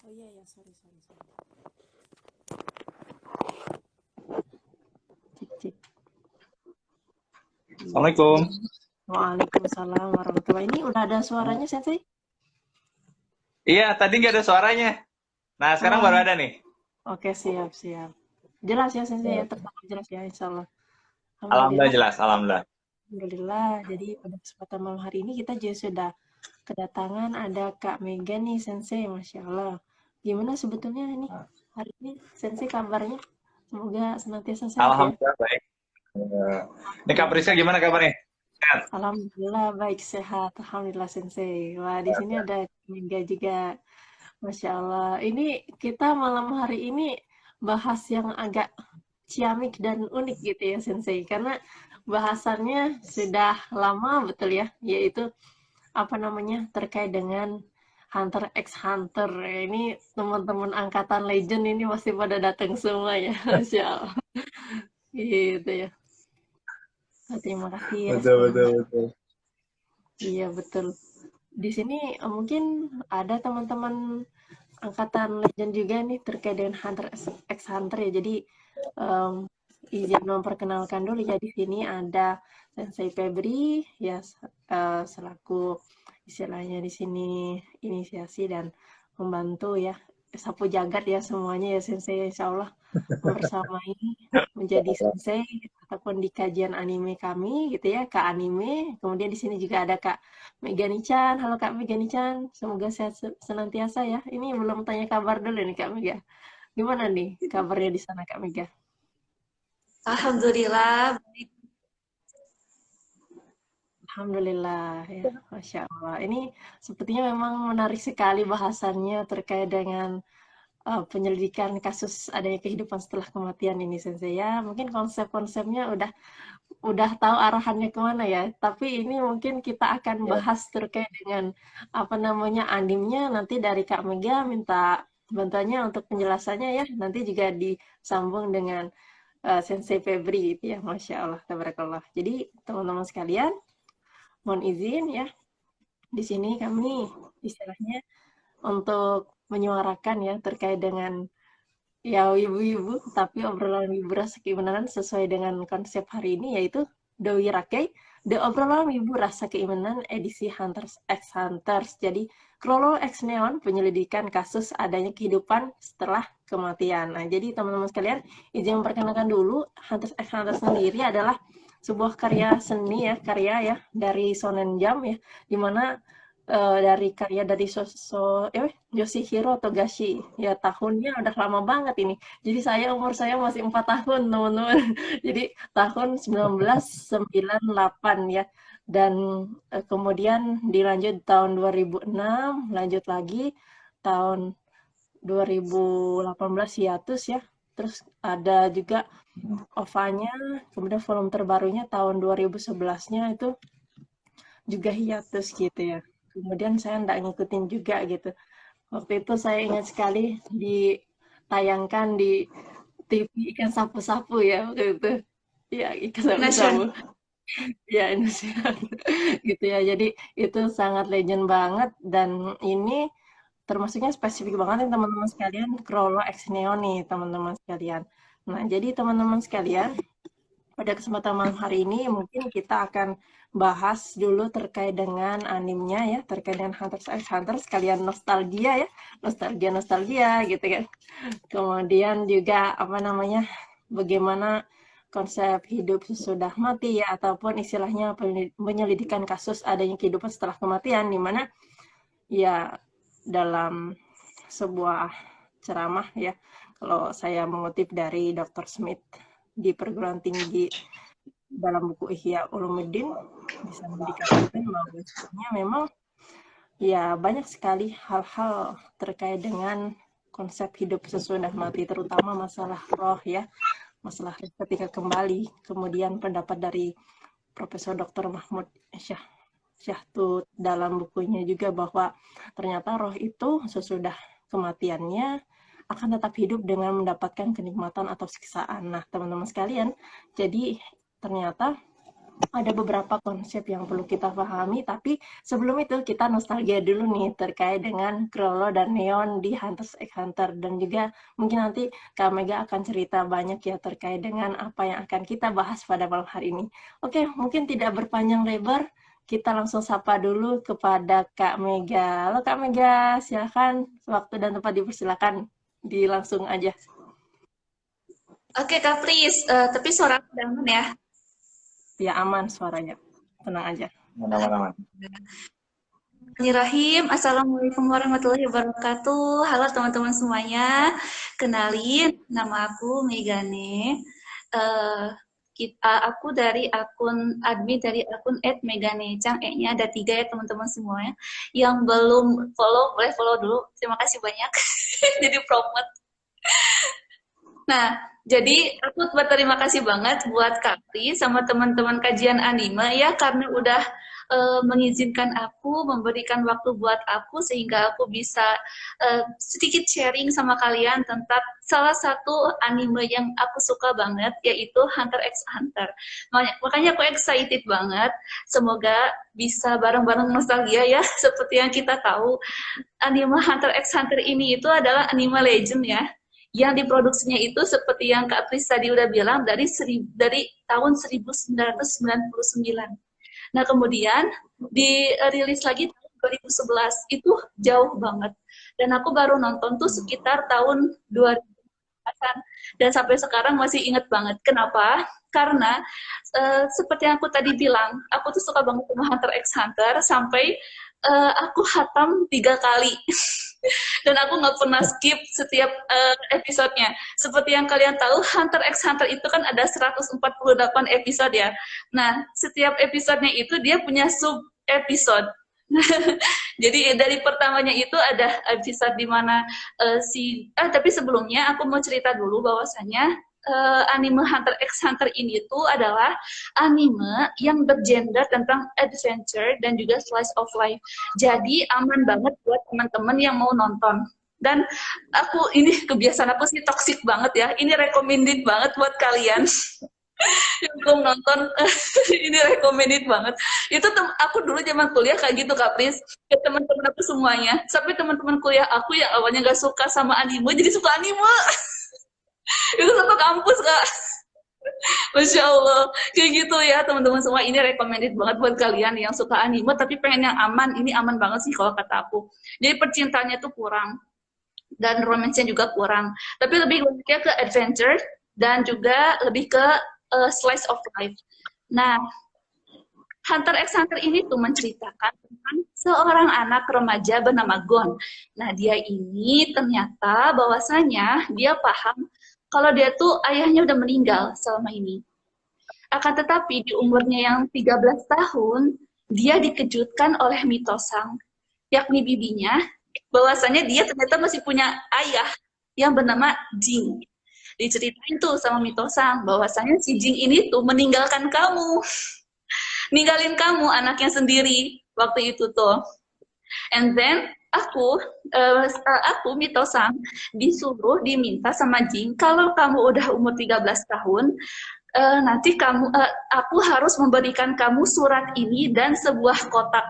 Oh iya ya, sorry sorry sorry. Cek cek. Iya. Assalamualaikum. Waalaikumsalam warahmatullahi. Ini udah ada suaranya, Sensei? Iya, tadi nggak ada suaranya. Nah, sekarang baru Oh, ada nih. oke siap siap. Jelas ya, Sensei ya, terdengar jelas ya, Insya Allah. Alhamdulillah Alhamdulillah. jelas, alhamdulillah. Alhamdulillah. Jadi pada kesempatan malam hari ini kita juga sudah kedatangan ada Kak Mega nih, Sensei. Masya Allah. Gimana sebetulnya ini hari ini, Sensei kabarnya? Semoga senantiasa sehat ya. Alhamdulillah baik. Ini Kak Alhamdulillah. Priska gimana kabarnya? Sehat? Alhamdulillah baik sehat. Alhamdulillah Sensei. Wah, di sini ada Mega juga. Masya Allah. Ini kita malam hari ini bahas yang agak ciamik dan unik gitu ya Sensei. Karena bahasannya sudah lama betul ya. Yaitu apa namanya terkait dengan Hunter x Hunter. Ini teman-teman angkatan Legend ini masih pada datang semua ya. Masya Allah. Gitu ya. Nah, terima kasih ya Betul, betul, sebelumnya. betul. Iya betul. Di sini mungkin ada teman-teman angkatan Legend juga nih terkait dengan Hunter x Hunter ya. Jadi em, izin memperkenalkan dulu ya di sini ada Sensei Febri ya selaku istilahnya di sini inisiasi dan membantu ya sapu jagat ya semuanya ya Sensei Insya Allah membersamai menjadi sensei ataupun di kajian anime kami gitu ya Kak Anime. Kemudian di sini juga ada Kak Megani-chan. Halo Kak Megani-chan, semoga sehat senantiasa ya. Ini belum tanya kabar dulu nih Kak Mega. Gimana nih kabarnya di sana Kak Mega? Alhamdulillah. Alhamdulillah ya, Masya Allah. Ini sepertinya memang menarik sekali bahasannya terkait dengan penyelidikan kasus adanya kehidupan setelah kematian ini Sensei ya. Mungkin konsep-konsepnya udah tahu arahannya kemana ya. Tapi ini mungkin kita akan bahas terkait dengan apa namanya animnya nanti dari Kak Mega minta bantuannya untuk penjelasannya ya. Nanti juga disambung dengan Sensei Febri gitu ya. Masya Allah, tabarakallah. Jadi teman-teman sekalian, mohon izin ya. Di sini kami istilahnya untuk menyuarakan ya terkait dengan ya ibu-ibu, tapi obrolan wibu rasa keimanan sesuai dengan konsep hari ini yaitu Doi Rakai, The Obrolan Wibu Rasa Keimanan edisi Hunters x Hunters. Jadi, Krolol X Neon penyelidikan kasus adanya kehidupan setelah kematian. Nah, jadi teman-teman sekalian, izin memperkenalkan dulu, Hunters x Hunters sendiri adalah sebuah karya seni ya, karya ya dari Shonen Jump ya, di mana dari karya dari Yoshihiro Togashi. Ya tahunnya udah lama banget ini. Jadi umur saya masih 4 tahun, teman-teman. Jadi tahun 1998 ya. Dan kemudian dilanjut tahun 2006, lanjut lagi tahun 2018 hiatus ya. Terus ada juga OVA-nya, kemudian volume terbarunya tahun 2011-nya itu juga hiatus gitu ya. Kemudian saya nggak ngikutin juga gitu. Waktu itu saya ingat sekali ditayangkan di TV ikan sapu-sapu ya waktu itu. Ya, ikan sapu-sapu. Nasional. Ya, Indonesia. Gitu ya. Jadi itu sangat legend banget dan ini termasuknya spesifik banget nih teman-teman sekalian. Crawler X Neo nih teman-teman sekalian. Nah, jadi teman-teman sekalian, pada kesempatan malam hari ini mungkin kita akan bahas dulu terkait dengan animenya ya, terkait dengan Hunter x Hunter sekalian nostalgia ya, nostalgia gitu kan. Kemudian juga apa namanya, bagaimana konsep hidup sesudah mati ya, ataupun istilahnya penyelidikan kasus adanya kehidupan setelah kematian, di mana ya dalam sebuah ceramah ya, kalau saya mengutip dari Dr. Smith di perguruan tinggi dalam buku Ihya Ulumuddin bisa dikatakan bahwa sebenarnya memang ya banyak sekali hal-hal terkait dengan konsep hidup sesudah mati, terutama masalah roh ya, masalah ketika kembali. Kemudian pendapat dari Profesor Dr. Mahmud Syah Syahtut dalam bukunya juga bahwa ternyata roh itu sesudah kematiannya akan tetap hidup dengan mendapatkan kenikmatan atau siksaan. Nah, teman-teman sekalian, jadi ternyata ada beberapa konsep yang perlu kita pahami, tapi sebelum itu kita nostalgia dulu nih terkait dengan Chrollo dan Neon di Hunter x Hunter, dan juga mungkin nanti Kak Mega akan cerita banyak ya terkait dengan apa yang akan kita bahas pada malam hari ini. Oke, mungkin tidak berpanjang lebar, kita langsung sapa dulu kepada Kak Mega. Halo Kak Mega, silakan, waktu dan tempat dipersilakan, dilangsung aja. Oke Kak Pris, tapi suara aku udah aman ya? Ya aman suaranya, tenang aja. Aman-aman. Bismillahirrahmanirrahim. Assalamualaikum warahmatullahi wabarakatuh. Halo teman-teman semuanya. Kenalin, nama aku Megane. Aku dari akun admin dari akun @meganecang. E-nya ada 3 ya teman-teman semuanya. Yang belum follow, boleh follow dulu. Terima kasih banyak. Jadi promote. Nah, jadi aku berterima kasih banget buat Kapri sama teman-teman kajian anime ya, karena udah mengizinkan aku, memberikan waktu buat aku sehingga aku bisa sedikit sharing sama kalian tentang salah satu anime yang aku suka banget, yaitu Hunter x Hunter. Makanya aku excited banget, semoga bisa bareng-bareng nostalgia ya, seperti yang kita tahu, anime Hunter x Hunter ini itu adalah anime legend ya, yang diproduksinya itu seperti yang Kak Pris tadi udah bilang dari tahun 1999. Nah, kemudian dirilis lagi tahun 2011. Itu jauh banget. Dan aku baru nonton tuh sekitar tahun 2000-an. Dan sampai sekarang masih inget banget. Kenapa? Karena seperti yang aku tadi bilang, aku tuh suka banget sama Hunter x Hunter sampai aku hatam 3 kali. Dan aku nggak pernah skip setiap episodenya. Seperti yang kalian tahu, Hunter x Hunter itu kan ada 148 episode ya. Nah, setiap episodenya itu dia punya sub episode. Jadi dari pertamanya itu ada episode di mana tapi sebelumnya aku mau cerita dulu bahwasanya anime Hunter x Hunter ini tuh adalah anime yang bergender tentang adventure dan juga slice of life. Jadi aman banget buat teman-teman yang mau nonton. Dan aku ini kebiasaan aku sih toxic banget ya. Ini recommended banget buat kalian yang belum nonton. Ini recommended banget. Itu aku dulu zaman kuliah kayak gitu Kak Pris, ke teman-teman aku semuanya. Sampai teman-teman kuliah aku yang awalnya gak suka sama anime jadi suka anime. Itu satu kampus Kak. Masya Allah, kayak gitu ya teman-teman semua. Ini recommended banget buat kalian yang suka anime tapi pengen yang aman. Ini aman banget sih kalau kata aku. Jadi percintaannya tuh kurang dan romansnya juga kurang. Tapi lebih banyaknya ke adventure dan juga lebih ke slice of life. Nah, Hunter x Hunter ini tuh menceritakan tentang seorang anak remaja bernama Gon. Nah, dia ini ternyata bahwasanya dia paham kalau dia tuh ayahnya udah meninggal selama ini. Akan tetapi di umurnya yang 13 tahun, dia dikejutkan oleh Mitosang, yakni bibinya, bahwasanya dia ternyata masih punya ayah yang bernama Jing. Diceritain tuh sama Mitosang, bahwasanya si Jing ini tuh meninggalkan kamu. Ninggalin kamu, anaknya sendiri, waktu itu tuh. And then, aku Mitosang, disuruh, diminta sama Jing, kalau kamu udah umur 13 tahun, nanti aku harus memberikan kamu surat ini dan sebuah kotak.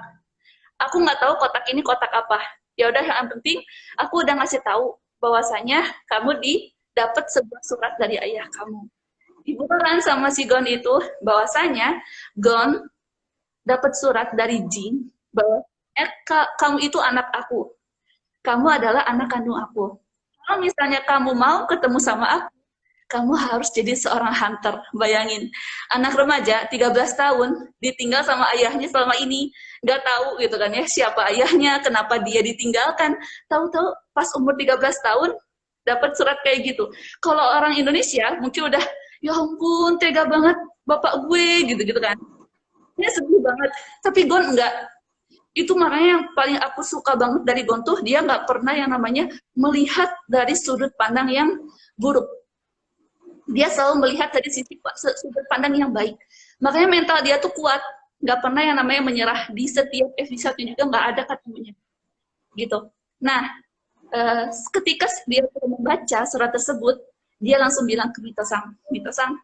Aku nggak tahu kotak ini kotak apa. Ya udah, yang penting aku udah ngasih tahu bahwasanya kamu dapat sebuah surat dari ayah kamu. Dibukakan sama si Gon itu bahwasanya Gon dapat surat dari Jin bahwa kamu itu anak aku. Kamu adalah anak kandung aku. Kalau misalnya kamu mau ketemu sama aku, kamu harus jadi seorang hunter. Bayangin, anak remaja 13 tahun ditinggal sama ayahnya selama ini, nggak tahu gitu kan ya siapa ayahnya, kenapa dia ditinggalkan. Tahu-tahu pas umur 13 tahun dapat surat kayak gitu. Kalau orang Indonesia mungkin udah, ya ampun tega banget bapak gue gitu-gitu kan. Ini sedih banget. Tapi Gon enggak. Itu makanya yang paling aku suka banget dari Gon tuh, dia nggak pernah yang namanya melihat dari sudut pandang yang buruk. Dia selalu melihat dari sisi sudut pandang yang baik. Makanya mental dia tuh kuat. Nggak pernah yang namanya menyerah. Di setiap episode juga nggak ada katanya. Gitu. Nah, ketika dia membaca surat tersebut, dia langsung bilang ke Mitosang, Mitosang,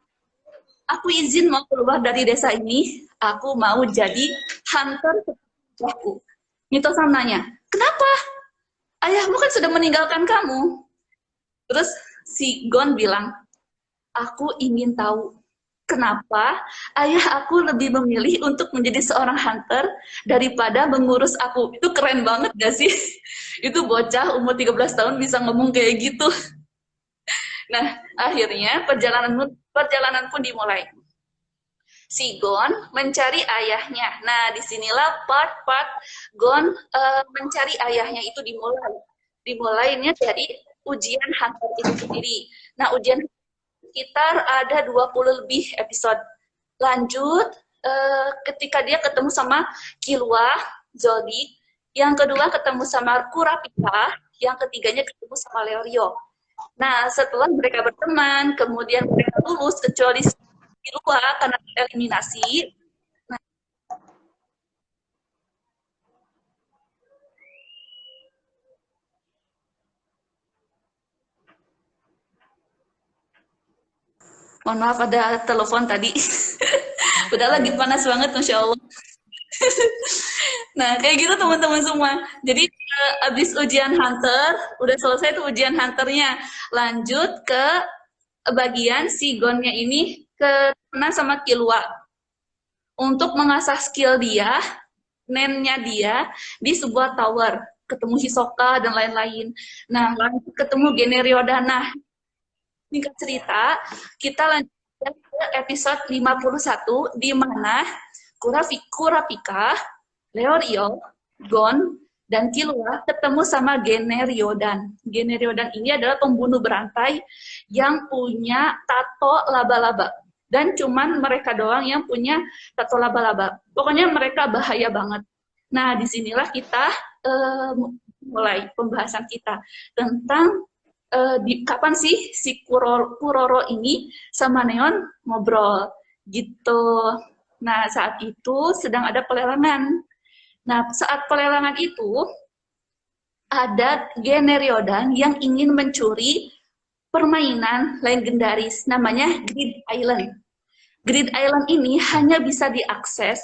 aku izin mau keluar dari desa ini, aku mau jadi hunter seperti ayahku. Mito-san nanya, kenapa? Ayahmu kan sudah meninggalkan kamu. Terus si Gon bilang, aku ingin tahu kenapa ayah aku lebih memilih untuk menjadi seorang hunter daripada mengurus aku. Itu keren banget gak sih? Itu bocah umur 13 tahun bisa ngomong kayak gitu. Nah, akhirnya perjalanan pun dimulai. Si Gon mencari ayahnya. Nah, disinilah part-part Gon mencari ayahnya itu dimulai. Dimulainya dari ujian hunter itu sendiri. Nah, ujian sekitar ada 20 lebih episode. Lanjut, ketika dia ketemu sama Killua, Zoldyck, yang kedua ketemu sama Kurapika, yang ketiganya ketemu sama Leorio. Nah, setelah mereka berteman, kemudian mereka lulus, kecuali Killua karena eliminasi. Nah, mohon maaf ada telepon tadi. Udah lagi panas banget, Masya Allah. Nah, kayak gitu teman-teman semua. Jadi abis ujian hunter, udah selesai tuh ujian hunternya. Lanjut ke bagian si Gonnya ini kena sama Killua. Untuk mengasah skill dia, nennya dia di sebuah tower. Ketemu Hisoka dan lain-lain. Nah, lanjut ketemu Generiodan. Nah, singkat cerita, kita lanjut ke episode 51 di mana Kurapika, Leorio, Gon, dan Killua ketemu sama Generiodan. Generiodan ini adalah pembunuh berantai yang punya tato laba-laba. Dan cuman mereka doang yang punya tato laba-laba. Pokoknya mereka bahaya banget. Nah, disinilah kita mulai pembahasan kita tentang kapan sih si Kuroro ini sama Neon ngobrol gitu. Nah, saat itu sedang ada pelelangan. Nah, saat pelelangan itu ada Generiodan yang ingin mencuri permainan legendaris namanya Grid Island. Grid Island ini hanya bisa diakses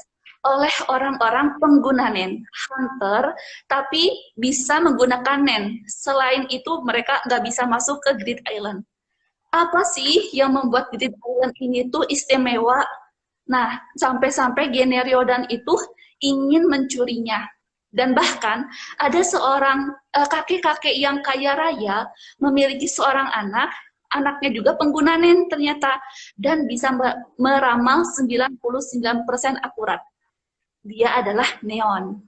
oleh orang-orang pengguna NEN, hunter, tapi bisa menggunakan NEN. Selain itu, mereka nggak bisa masuk ke Grid Island. Apa sih yang membuat Grid Island ini tuh istimewa? Nah, sampai-sampai Generiodan itu ingin mencurinya. Dan bahkan ada seorang kakek-kakek yang kaya raya memiliki seorang anak, anaknya juga pengguna NEN ternyata, dan bisa meramal 99% akurat. Dia adalah Neon,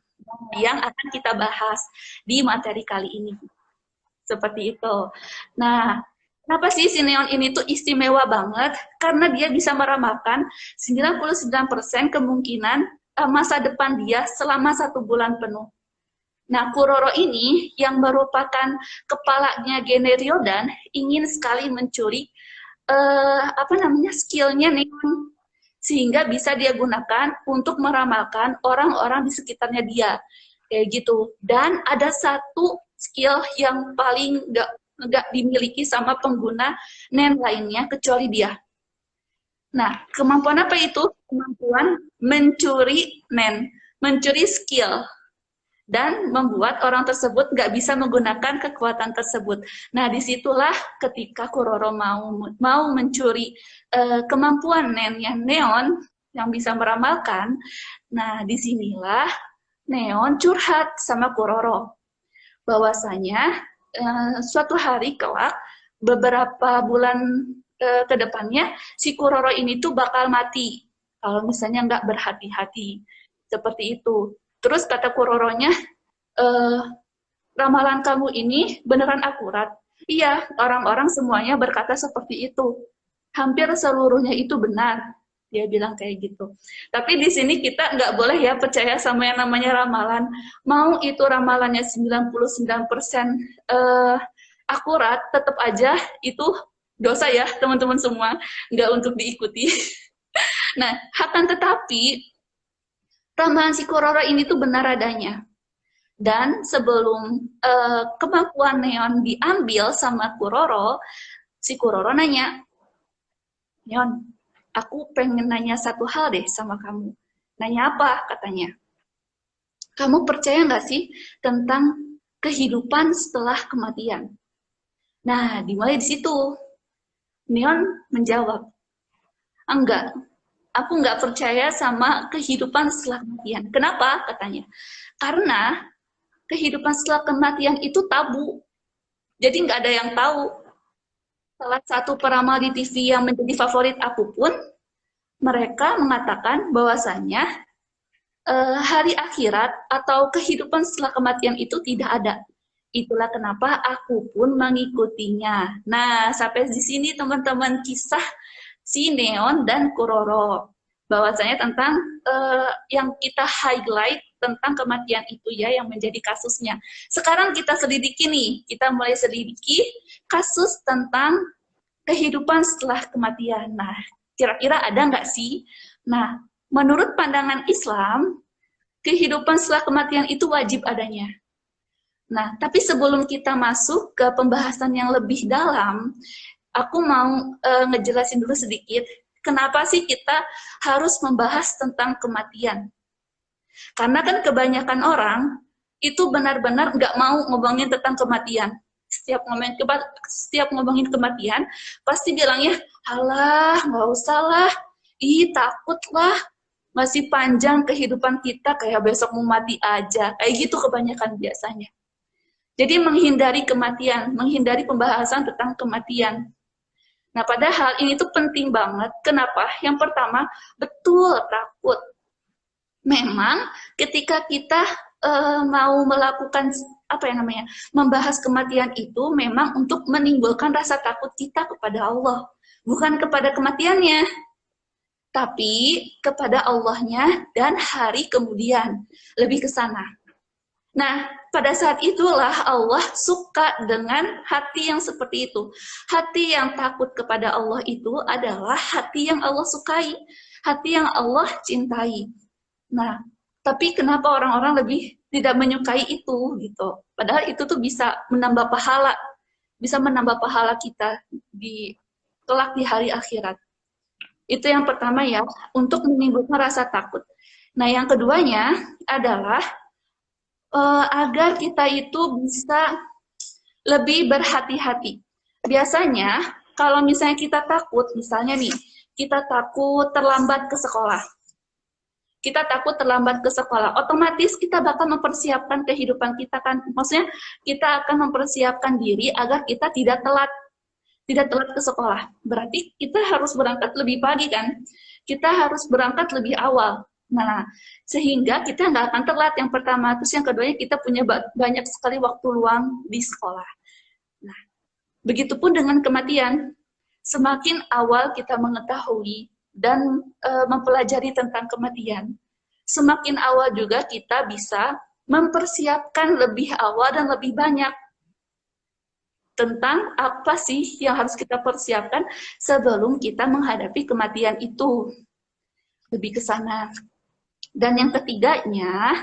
yang akan kita bahas di materi kali ini. Seperti itu. Nah, kenapa sih si Neon ini tuh istimewa banget? Karena dia bisa meramalkan 99% kemungkinan masa depan dia selama 1 bulan penuh. Nah, Kuroro ini yang merupakan kepalanya Generiodan ingin sekali mencuri skillnya Neon, sehingga bisa dia gunakan untuk meramalkan orang-orang di sekitarnya dia, kayak gitu. Dan ada satu skill yang paling nggak dimiliki sama pengguna NEN lainnya kecuali dia. Nah, kemampuan apa itu? Kemampuan mencuri NEN, mencuri skill, dan membuat orang tersebut nggak bisa menggunakan kekuatan tersebut. Nah, disitulah ketika Kuroro mau mencuri kemampuan NEN Neon yang bisa meramalkan. Nah, disinilah Neon curhat sama Kuroro bahwasanya suatu hari kelak, beberapa bulan ke depannya, si Kuroro ini tuh bakal mati kalau misalnya nggak berhati-hati. Seperti itu. Terus kata Kuroronya, ramalan kamu ini beneran akurat. Iya, orang-orang semuanya berkata seperti itu. Hampir seluruhnya itu benar. Dia bilang kayak gitu. Tapi di sini kita nggak boleh ya percaya sama yang namanya ramalan. Mau itu ramalannya 99% akurat, tetap aja itu dosa ya teman-teman semua. Nggak untuk diikuti. Nah, akan tetapi ramalan si Kuroro ini tuh benar adanya. Dan sebelum kemampuan Neon diambil sama Kuroro, si Kuroro nanya, Neon, aku pengen nanya satu hal deh sama kamu. Nanya apa? Katanya. Kamu percaya nggak sih tentang kehidupan setelah kematian? Nah, dimulai di situ. Neon menjawab, enggak, aku nggak percaya sama kehidupan setelah kematian. Kenapa? Katanya. Karena kehidupan setelah kematian itu tabu. Jadi nggak ada yang tahu. Salah satu peramal di TV yang menjadi favorit aku pun, mereka mengatakan bahwasanya hari akhirat atau kehidupan setelah kematian itu tidak ada. Itulah kenapa aku pun mengikutinya. Nah, sampai di sini teman-teman kisah si Neon dan Kuroro. Bahwasanya tentang yang kita highlight tentang kematian itu ya, yang menjadi kasusnya. Sekarang kita selidiki nih, kita mulai selidiki kasus tentang kehidupan setelah kematian. Nah, kira-kira ada nggak sih? Nah, menurut pandangan Islam, kehidupan setelah kematian itu wajib adanya. Nah, tapi sebelum kita masuk ke pembahasan yang lebih dalam, aku mau ngejelasin dulu sedikit, kenapa sih kita harus membahas tentang kematian. Karena kan kebanyakan orang itu benar-benar nggak mau ngomongin tentang kematian. Setiap ngomongin kematian, pasti bilangnya, alah, nggak usah lah, ih takut lah, masih panjang kehidupan kita, kayak besok mau mati aja. Kayak gitu kebanyakan biasanya. Jadi menghindari kematian, menghindari pembahasan tentang kematian. Nah, padahal ini tuh penting banget. Kenapa? Yang pertama, betul takut. Memang ketika kita mau melakukan membahas kematian itu memang untuk menimbulkan rasa takut kita kepada Allah, bukan kepada kematiannya, tapi kepada Allahnya dan hari kemudian, lebih ke sana. Nah, pada saat itulah Allah suka dengan hati yang seperti itu. Hati yang takut kepada Allah itu adalah hati yang Allah sukai, hati yang Allah cintai. Nah, tapi kenapa orang-orang lebih tidak menyukai itu gitu? Padahal itu tuh bisa menambah pahala kita di kelak di hari akhirat. Itu yang pertama ya, untuk menimbulkan rasa takut. Nah, yang keduanya adalah agar kita itu bisa lebih berhati-hati. Biasanya, kalau misalnya kita takut, misalnya nih, kita takut terlambat ke sekolah. Kita takut terlambat ke sekolah, otomatis kita bakal mempersiapkan kehidupan kita kan. Maksudnya, kita akan mempersiapkan diri agar kita tidak telat ke sekolah. Berarti kita harus berangkat lebih pagi kan? Kita harus berangkat lebih awal. Nah, sehingga kita nggak akan telat yang pertama. Terus yang keduanya kita punya banyak sekali waktu luang di sekolah. Nah, begitupun dengan kematian. Semakin awal kita mengetahui dan mempelajari tentang kematian, semakin awal juga kita bisa mempersiapkan lebih awal dan lebih banyak tentang apa sih yang harus kita persiapkan sebelum kita menghadapi kematian itu. Lebih ke sana. Dan yang ketiganya,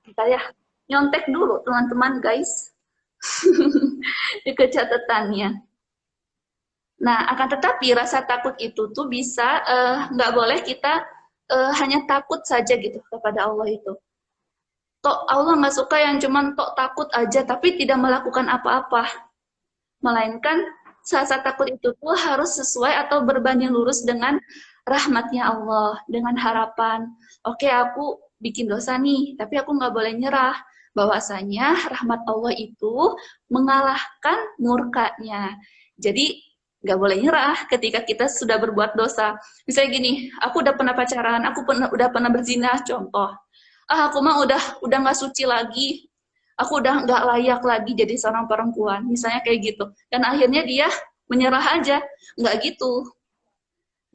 kita ya nyontek dulu teman-teman guys di catatannya. Nah, akan tetapi rasa takut itu tuh bisa nggak boleh kita hanya takut saja gitu kepada Allah itu. Tok Allah nggak suka yang cuman tok takut aja tapi tidak melakukan apa-apa. Melainkan rasa takut itu tuh harus sesuai atau berbanding lurus dengan rahmatnya Allah, dengan harapan, oke aku bikin dosa nih, tapi aku nggak boleh nyerah, bahwasanya rahmat Allah itu mengalahkan murkanya. Jadi nggak boleh nyerah ketika kita sudah berbuat dosa. Misalnya gini, aku udah pernah pacaran, udah pernah berzina, contoh. Aku mah udah nggak suci lagi, aku udah nggak layak lagi jadi seorang perempuan, misalnya kayak gitu. Dan akhirnya dia menyerah aja, nggak gitu.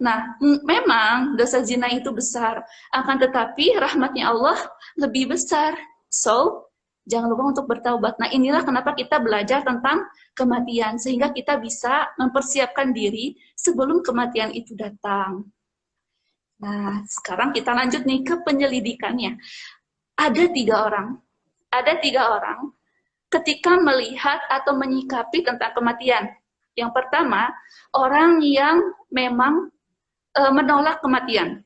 Nah, memang dosa zina itu besar, akan tetapi rahmatnya Allah lebih besar. So, jangan lupa untuk bertaubat. Nah, inilah kenapa kita belajar tentang kematian, sehingga kita bisa mempersiapkan diri sebelum kematian itu datang. Nah, sekarang kita lanjut nih ke penyelidikannya. Ada tiga orang ketika melihat atau menyikapi tentang kematian. Yang pertama, orang yang memang menolak kematian.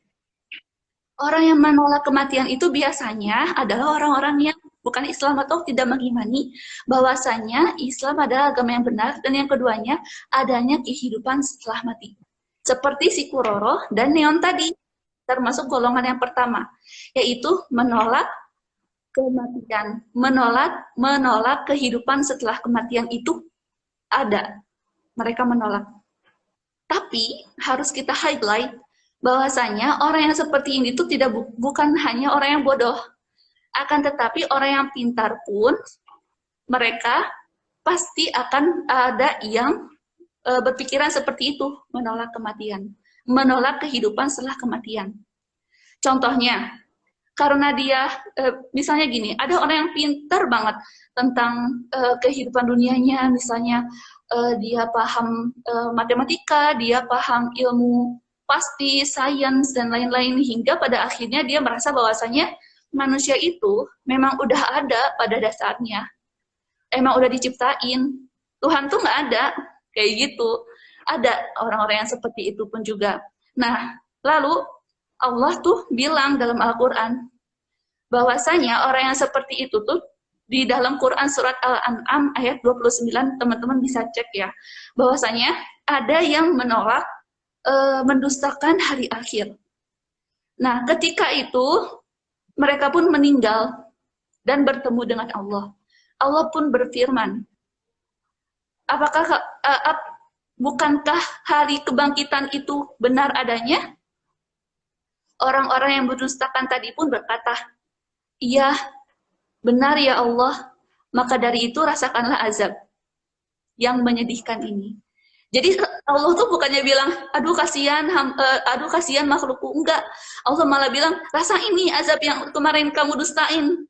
Orang yang menolak kematian itu biasanya adalah orang-orang yang bukan Islam atau tidak mengimani bahwasanya Islam adalah agama yang benar, dan yang keduanya adanya kehidupan setelah mati. Seperti si Kuroro dan Neon tadi, termasuk golongan yang pertama, yaitu menolak kematian, menolak kehidupan setelah kematian itu ada. Mereka menolak. Tapi harus kita highlight bahwasanya orang yang seperti ini itu bukan hanya orang yang bodoh, akan tetapi orang yang pintar pun mereka pasti akan ada yang berpikiran seperti itu, menolak kematian, menolak kehidupan setelah kematian. Contohnya, karena dia misalnya gini, ada orang yang pintar banget tentang kehidupan dunianya, misalnya dia paham matematika, dia paham ilmu pasti, sains, dan lain-lain, hingga pada akhirnya dia merasa bahwasanya manusia itu memang udah ada pada dasarnya, emang udah diciptain, Tuhan tuh nggak ada, kayak gitu. Ada orang-orang yang seperti itu pun juga. Nah, lalu Allah tuh bilang dalam Al-Quran bahwasanya orang yang seperti itu tuh di dalam Quran surat Al-An'am ayat 29, teman-teman bisa cek ya, bahwasanya ada yang menolak mendustakan hari akhir. Nah, ketika itu mereka pun meninggal dan bertemu dengan Allah. Allah pun berfirman, bukankah hari kebangkitan itu benar adanya? Orang-orang yang mendustakan tadi pun berkata, iya, benar ya Allah, maka dari itu rasakanlah azab yang menyedihkan ini. Jadi Allah tuh bukannya bilang, aduh kasihan makhlukku, enggak. Allah malah bilang, rasa ini azab yang kemarin kamu dustain.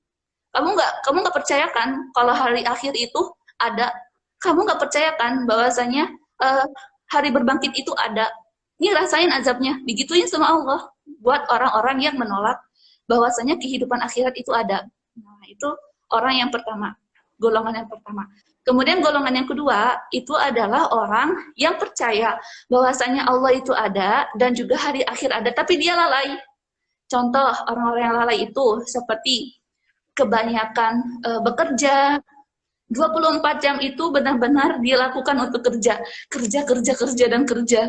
Kamu nggak percayakan kalau hari akhir itu ada. Kamu nggak percayakan bahwasanya hari berbangkit itu ada. Ini rasain azabnya, digituin sama Allah buat orang-orang yang menolak bahwasanya kehidupan akhirat itu ada. Nah, itu orang yang pertama, golongan yang pertama. Kemudian golongan yang kedua, itu adalah orang yang percaya bahwasanya Allah itu ada dan juga hari akhir ada, tapi dia lalai. Contoh orang-orang yang lalai itu seperti kebanyakan bekerja, 24 jam itu benar-benar dilakukan untuk kerja, dan kerja,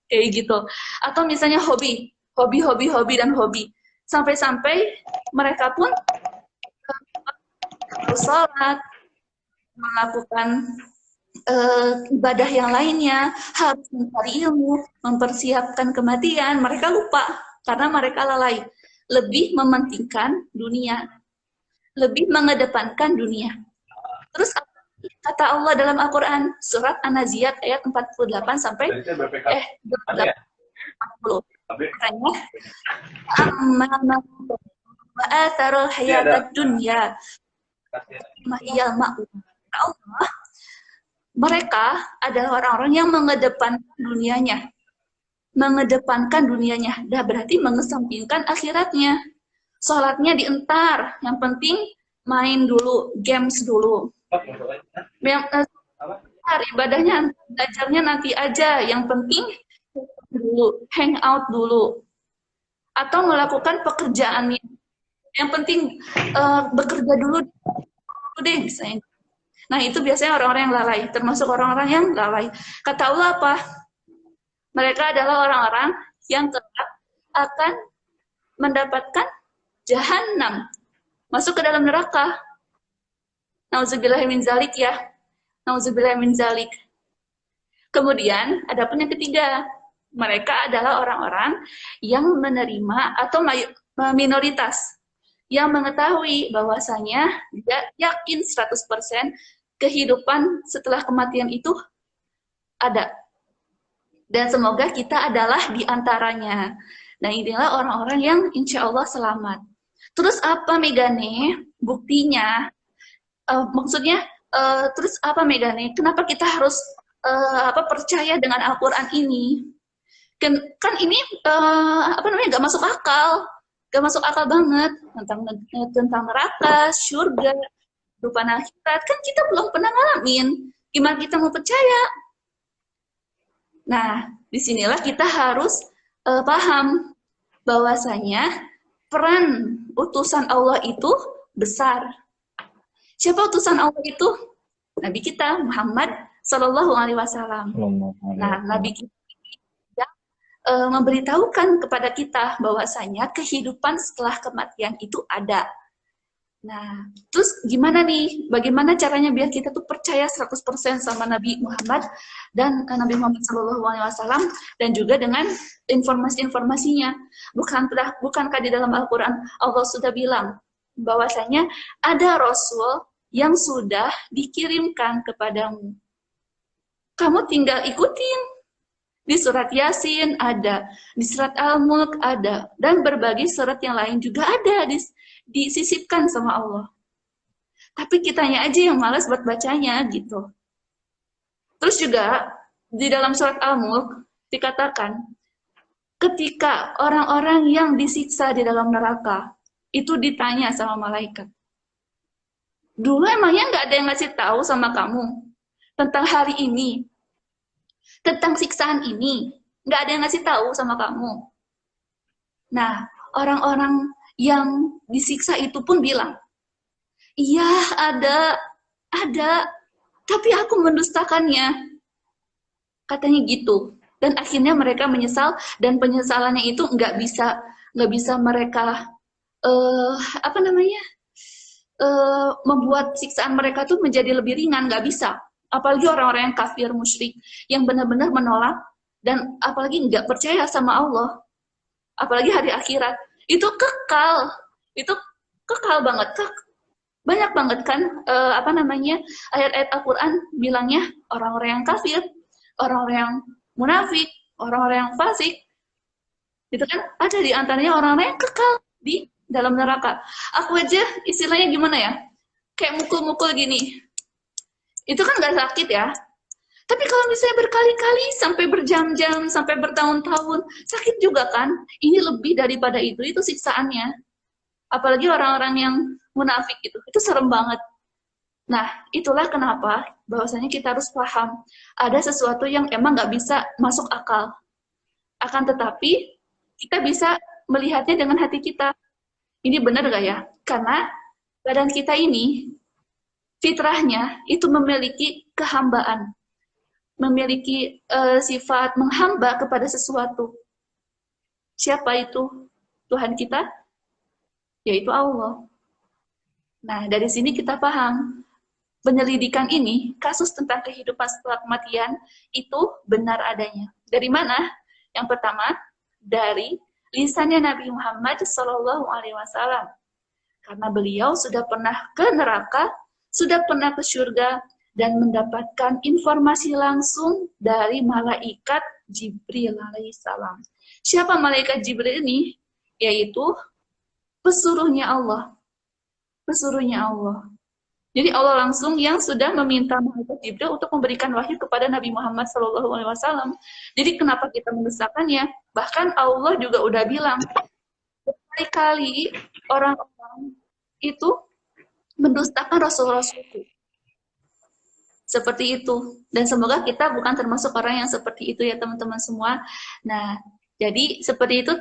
kayak gitu. Atau misalnya hobi, dan hobi. Sampai-sampai mereka pun sholat, melakukan ibadah yang lainnya, harus mencari ilmu, mempersiapkan kematian, mereka lupa karena mereka lalai, lebih mementingkan dunia, lebih mengedepankan dunia. Terus kata Allah dalam Al-Quran, surat An-Naziat ayat 48 sampai 40. Katanya, amma wa atharul hayatad dunya mahiyal ma'u. Allah, mereka adalah orang-orang yang mengedepankan dunianya, dah berarti mengesampingkan akhiratnya. Sholatnya dientar, yang penting main dulu, games dulu. Ibadahnya, belajarnya nanti aja, yang penting dulu, hang out dulu. Atau melakukan pekerjaannya, yang penting bekerja dulu deh, misalnya. Nah, itu biasanya orang-orang yang lalai, termasuk orang-orang yang lalai. Kata Allah apa? Mereka adalah orang-orang yang kelak akan mendapatkan jahanam, masuk ke dalam neraka. Nauzubillah min zalik ya. Nauzubillah min zalik. Kemudian, ada pun yang ketiga. Mereka adalah orang-orang yang menerima atau minoritas yang mengetahui bahwasanya dia yakin 100% kehidupan setelah kematian itu ada. Dan semoga kita adalah di antaranya. Nah, inilah orang-orang yang insya Allah selamat. Terus apa Megane? Buktinya, maksudnya, terus apa Megane? Kenapa kita harus percaya dengan Al-Quran ini? Kan ini nggak masuk akal. Gak masuk akal banget tentang neraka, surga, kehidupan akhirat, kan kita belum pernah ngalamin. Gimana kita mau percaya? Nah, disinilah kita harus paham bahwasanya peran utusan Allah itu besar. Siapa utusan Allah itu? Nabi kita Muhammad Sallallahu Alaihi Wasallam. Nah, Nabi kita memberitahukan kepada kita bahwasanya kehidupan setelah kematian itu ada. Nah, terus gimana nih? Bagaimana caranya biar kita tuh percaya 100% sama Nabi Muhammad dan Nabi Muhammad SAW dan juga dengan informasi-informasinya. Bukankah di dalam Al-Quran Allah sudah bilang bahwasanya ada Rasul yang sudah dikirimkan kepadamu. Kamu tinggal ikutin. Di surat Yasin ada, di surat Al-Mulk ada, dan berbagai surat yang lain juga ada disisipkan sama Allah. Tapi kitanya aja yang malas buat bacanya gitu. Terus juga di dalam surat Al-Mulk dikatakan ketika orang-orang yang disiksa di dalam neraka itu ditanya sama malaikat. Dulu emangnya nggak ada yang ngasih tahu sama kamu tentang hari ini, tentang siksaan ini, nggak ada yang ngasih tahu sama kamu. Nah, orang-orang yang disiksa itu pun bilang, iya ada, tapi aku mendustakannya. Katanya gitu. Dan akhirnya mereka menyesal, dan penyesalannya itu nggak bisa mereka membuat siksaan mereka tuh menjadi lebih ringan, nggak bisa. Apalagi orang-orang yang kafir, musyrik, yang benar-benar menolak, dan apalagi nggak percaya sama Allah, apalagi hari akhirat, itu kekal banget. Banyak banget kan ayat-ayat Al-Quran bilangnya orang-orang yang kafir, orang-orang yang munafik, orang-orang yang fasik, itu kan ada di antaranya orang-orang yang kekal di dalam neraka. Aku aja istilahnya gimana ya, kayak mukul-mukul gini, itu kan nggak sakit ya. Tapi kalau misalnya berkali-kali, sampai berjam-jam, sampai bertahun-tahun, sakit juga kan? Ini lebih daripada itu siksaannya. Apalagi orang-orang yang munafik itu serem banget. Nah, itulah kenapa bahwasanya kita harus paham, ada sesuatu yang emang nggak bisa masuk akal. Akan tetapi, kita bisa melihatnya dengan hati kita. Ini benar nggak ya? Karena badan kita ini, fitrahnya itu memiliki kehambaan, memiliki sifat menghamba kepada sesuatu. Siapa itu? Tuhan kita? Yaitu Allah. Nah, dari sini kita paham, penyelidikan ini, kasus tentang kehidupan setelah kematian, itu benar adanya. Dari mana? Yang pertama, dari lisannya Nabi Muhammad SAW. Karena beliau sudah pernah ke neraka, sudah pernah ke surga, dan mendapatkan informasi langsung dari malaikat Jibril alaihissalam. Siapa malaikat Jibril ini? Yaitu pesuruhnya Allah. Pesuruhnya Allah. Jadi Allah langsung yang sudah meminta malaikat Jibril untuk memberikan wahyu kepada Nabi Muhammad SAW. Jadi kenapa kita mendustakannya? Bahkan Allah juga udah bilang, berkali-kali orang-orang itu mendustakan Rasul-Rasulku. Seperti itu. Dan semoga kita bukan termasuk orang yang seperti itu ya teman-teman semua. Nah, jadi seperti itu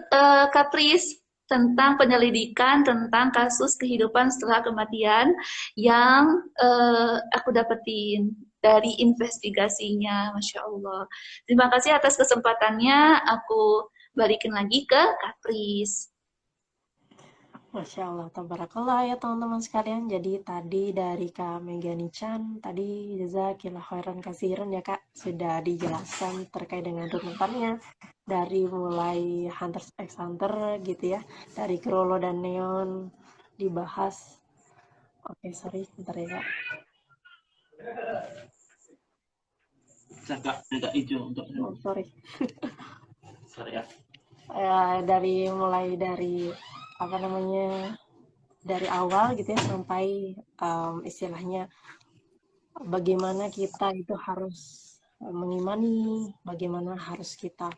Kapris tentang penyelidikan tentang kasus kehidupan setelah kematian yang aku dapetin dari investigasinya. Masya Allah. Terima kasih atas kesempatannya. Aku balikin lagi ke Kapris. Masya Allah, tabarakallah ya teman-teman sekalian. Jadi tadi dari Kak Megani Chan, tadi jazakillah khairan kasiran ya Kak, sudah dijelaskan terkait dengan runutannya. Dari mulai Hunter x Hunter gitu ya, dari Krollo dan Neon dibahas. Oke, sorry, bentar ya Kak. Agak hijau untuk Oh, sorry. sorry ya. Mulai dari dari awal gitu ya sampai istilahnya bagaimana kita itu harus mengimani, bagaimana harus kita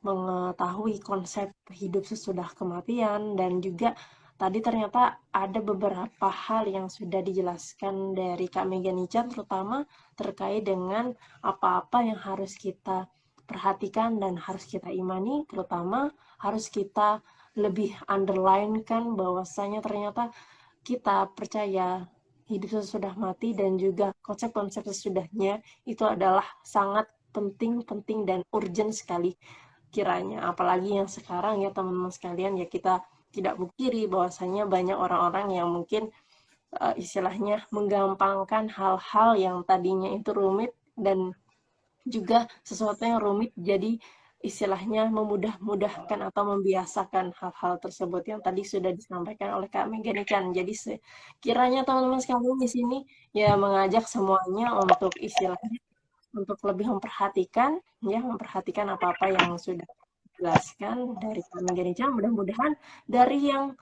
mengetahui konsep hidup sesudah kematian, dan juga tadi ternyata ada beberapa hal yang sudah dijelaskan dari Kak Megani Chan, terutama terkait dengan apa-apa yang harus kita perhatikan dan harus kita imani, terutama harus kita lebih underline kan bahwasanya ternyata kita percaya hidup sesudah mati dan juga konsep-konsep sesudahnya itu adalah sangat penting dan urgent sekali kiranya. Apalagi yang sekarang ya teman-teman sekalian, ya kita tidak pungkiri bahwasanya banyak orang-orang yang mungkin istilahnya menggampangkan hal-hal yang tadinya itu rumit dan juga sesuatu yang rumit jadi istilahnya memudah-mudahkan atau membiasakan hal-hal tersebut yang tadi sudah disampaikan oleh Kak Mega nih kan. Jadi kiranya teman-teman sekalian di sini ya mengajak semuanya untuk istilahnya untuk lebih memperhatikan ya, memperhatikan apa-apa yang sudah dijelaskan dari Kak Mega nih. Mudah-mudahan dari yang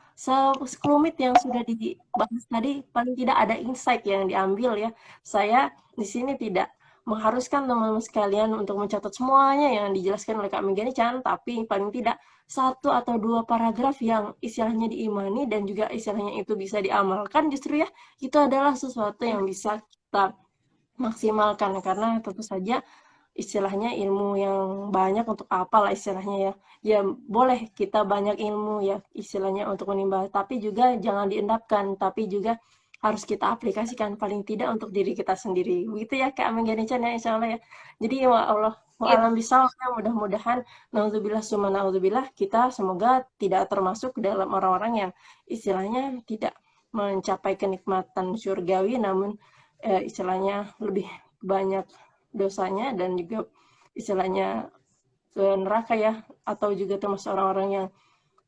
sekelumit yang sudah dibahas tadi paling tidak ada insight yang diambil ya. Saya di sini tidak mengharuskan teman-teman sekalian untuk mencatat semuanya yang dijelaskan oleh Kak Mega Chan, tapi paling tidak 1 atau 2 paragraf yang istilahnya diimani dan juga istilahnya itu bisa diamalkan, justru ya itu adalah sesuatu yang bisa kita maksimalkan, karena tentu saja istilahnya ilmu yang banyak untuk apa lah istilahnya ya. Ya boleh kita banyak ilmu ya istilahnya untuk menimba, tapi juga jangan diendapkan, tapi juga harus kita aplikasikan paling tidak untuk diri kita sendiri. Begitu ya Kak Mengganican ya insya Allah ya. Jadi ya Allah Iya. alam bisa mudah-mudahan naudzubillah summa naudzubillah kita semoga tidak termasuk dalam orang-orang yang istilahnya tidak mencapai kenikmatan surgawi namun istilahnya lebih banyak dosanya dan juga istilahnya ke neraka ya, atau juga termasuk orang-orang yang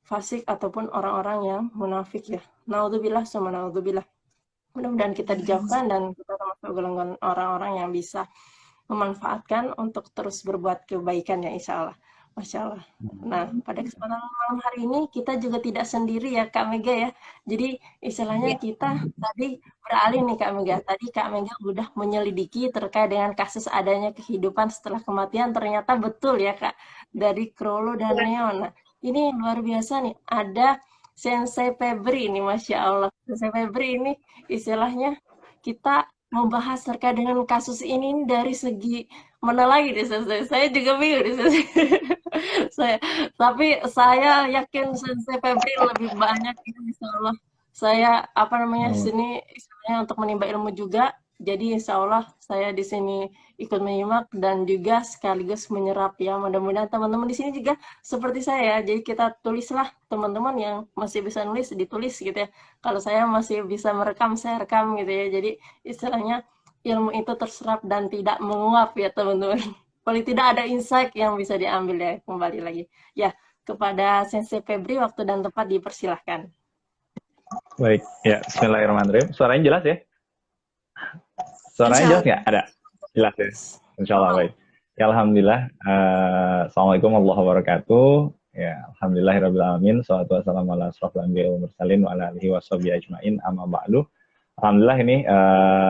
fasik ataupun orang-orang yang munafik ya. Naudzubillah summa naudzubillah. Mudah-mudahan kita dijauhkan dan kita termasuk golongan orang-orang yang bisa memanfaatkan untuk terus berbuat kebaikan ya insya Allah. Masya Allah. Nah, pada kesempatan malam hari ini kita juga tidak sendiri ya Kak Mega ya. Jadi istilahnya kita tadi beralih nih Kak Mega. Tadi Kak Mega udah menyelidiki terkait dengan kasus adanya kehidupan setelah kematian. Ternyata betul ya Kak, dari Krolo dan Neon. Nah, ini luar biasa nih. Ada Sensei Febri ini, Masya Allah. Sensei Febri ini istilahnya kita membahas terkait dengan kasus ini dari segi mana lagi nih Sensei? Saya juga bingung nih Sensei. Tapi saya yakin Sensei Febri lebih banyak ya, insya Allah. Saya sini istilahnya untuk menimba ilmu juga. Jadi insya Allah saya di sini ikut menyimak dan juga sekaligus menyerap ya. Mudah-mudahan teman-teman di sini juga seperti saya. Jadi kita tulislah, teman-teman yang masih bisa nulis ditulis gitu ya. Kalau saya masih bisa merekam, saya rekam gitu ya. Jadi istilahnya ilmu itu terserap dan tidak menguap ya teman-teman. Paling tidak ada insight yang bisa diambil ya, kembali lagi. Ya, kepada Sensei Febri, waktu dan tempat dipersilahkan. Baik, ya Bismillahirrahmanirrahim. Suaranya jelas ya? Suaranya jelas nggak? Ada? Jelas ya? Insya Allah, baik. Ya, Alhamdulillah. Assalamualaikum warahmatullahi wabarakatuh. Ya, Alhamdulillahirrahmanirrahim. Salatu wassalamu ala asrofil anbiya'i wal mursalin wa ala alihi washabihi ajma'in amma ba'du. Alhamdulillah ini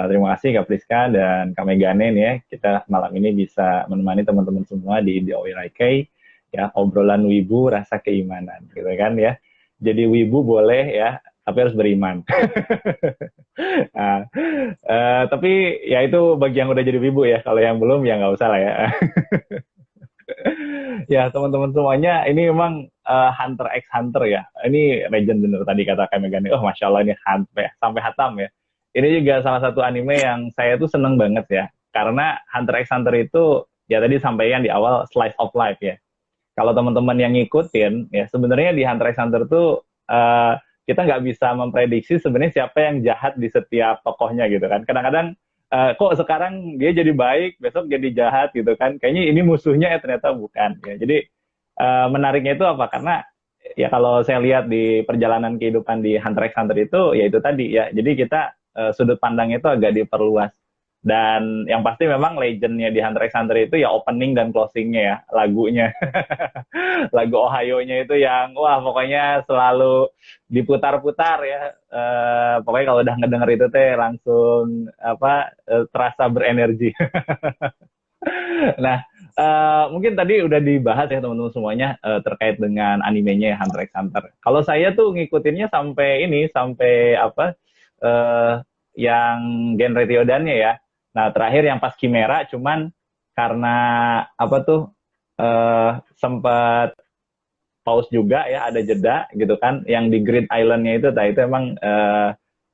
terima kasih Kak Priska dan Kak Megane nih ya. Kita malam ini bisa menemani teman-teman semua di OIRK ya, obrolan wibu rasa keimanan gitu kan ya. Jadi wibu boleh ya, tapi harus beriman. Nah, tapi ya itu bagi yang udah jadi wibu ya, kalau yang belum ya nggak usah lah ya. Ya teman-teman semuanya, ini memang Hunter x Hunter ya. Ini legend bener tadi kata Kak Megane. Oh Masya Allah ini sampai hatam ya. Ini juga salah satu anime yang saya tuh seneng banget ya. Karena Hunter x Hunter itu ya tadi sampaikan di awal slice of life ya. Kalau teman-teman yang ngikutin ya sebenarnya di Hunter x Hunter tuh kita nggak bisa memprediksi sebenarnya siapa yang jahat di setiap tokohnya gitu kan. Kadang-kadang kok sekarang dia jadi baik, besok jadi jahat gitu kan. Kayaknya ini musuhnya ternyata bukan. Ya. Jadi menariknya itu apa? Karena ya kalau saya lihat di perjalanan kehidupan di Hunter x Hunter itu, ya itu tadi ya. Jadi kita sudut pandangnya itu agak diperluas. Dan yang pasti memang legendnya di Hunter x Hunter itu ya opening dan closingnya ya, lagunya. Lagu Ohio-nya itu yang, wah pokoknya selalu diputar-putar ya. Pokoknya kalau udah ngedenger itu teh langsung terasa berenergi. Nah, mungkin tadi udah dibahas ya teman-teman semuanya terkait dengan animenya Hunter x Hunter. Kalau saya tuh ngikutinnya sampai yang genre Ryodannya ya. Nah, terakhir yang pas Chimera, cuman karena sempat pause juga ya, ada jeda gitu kan, yang di Grid Island-nya itu, itu emang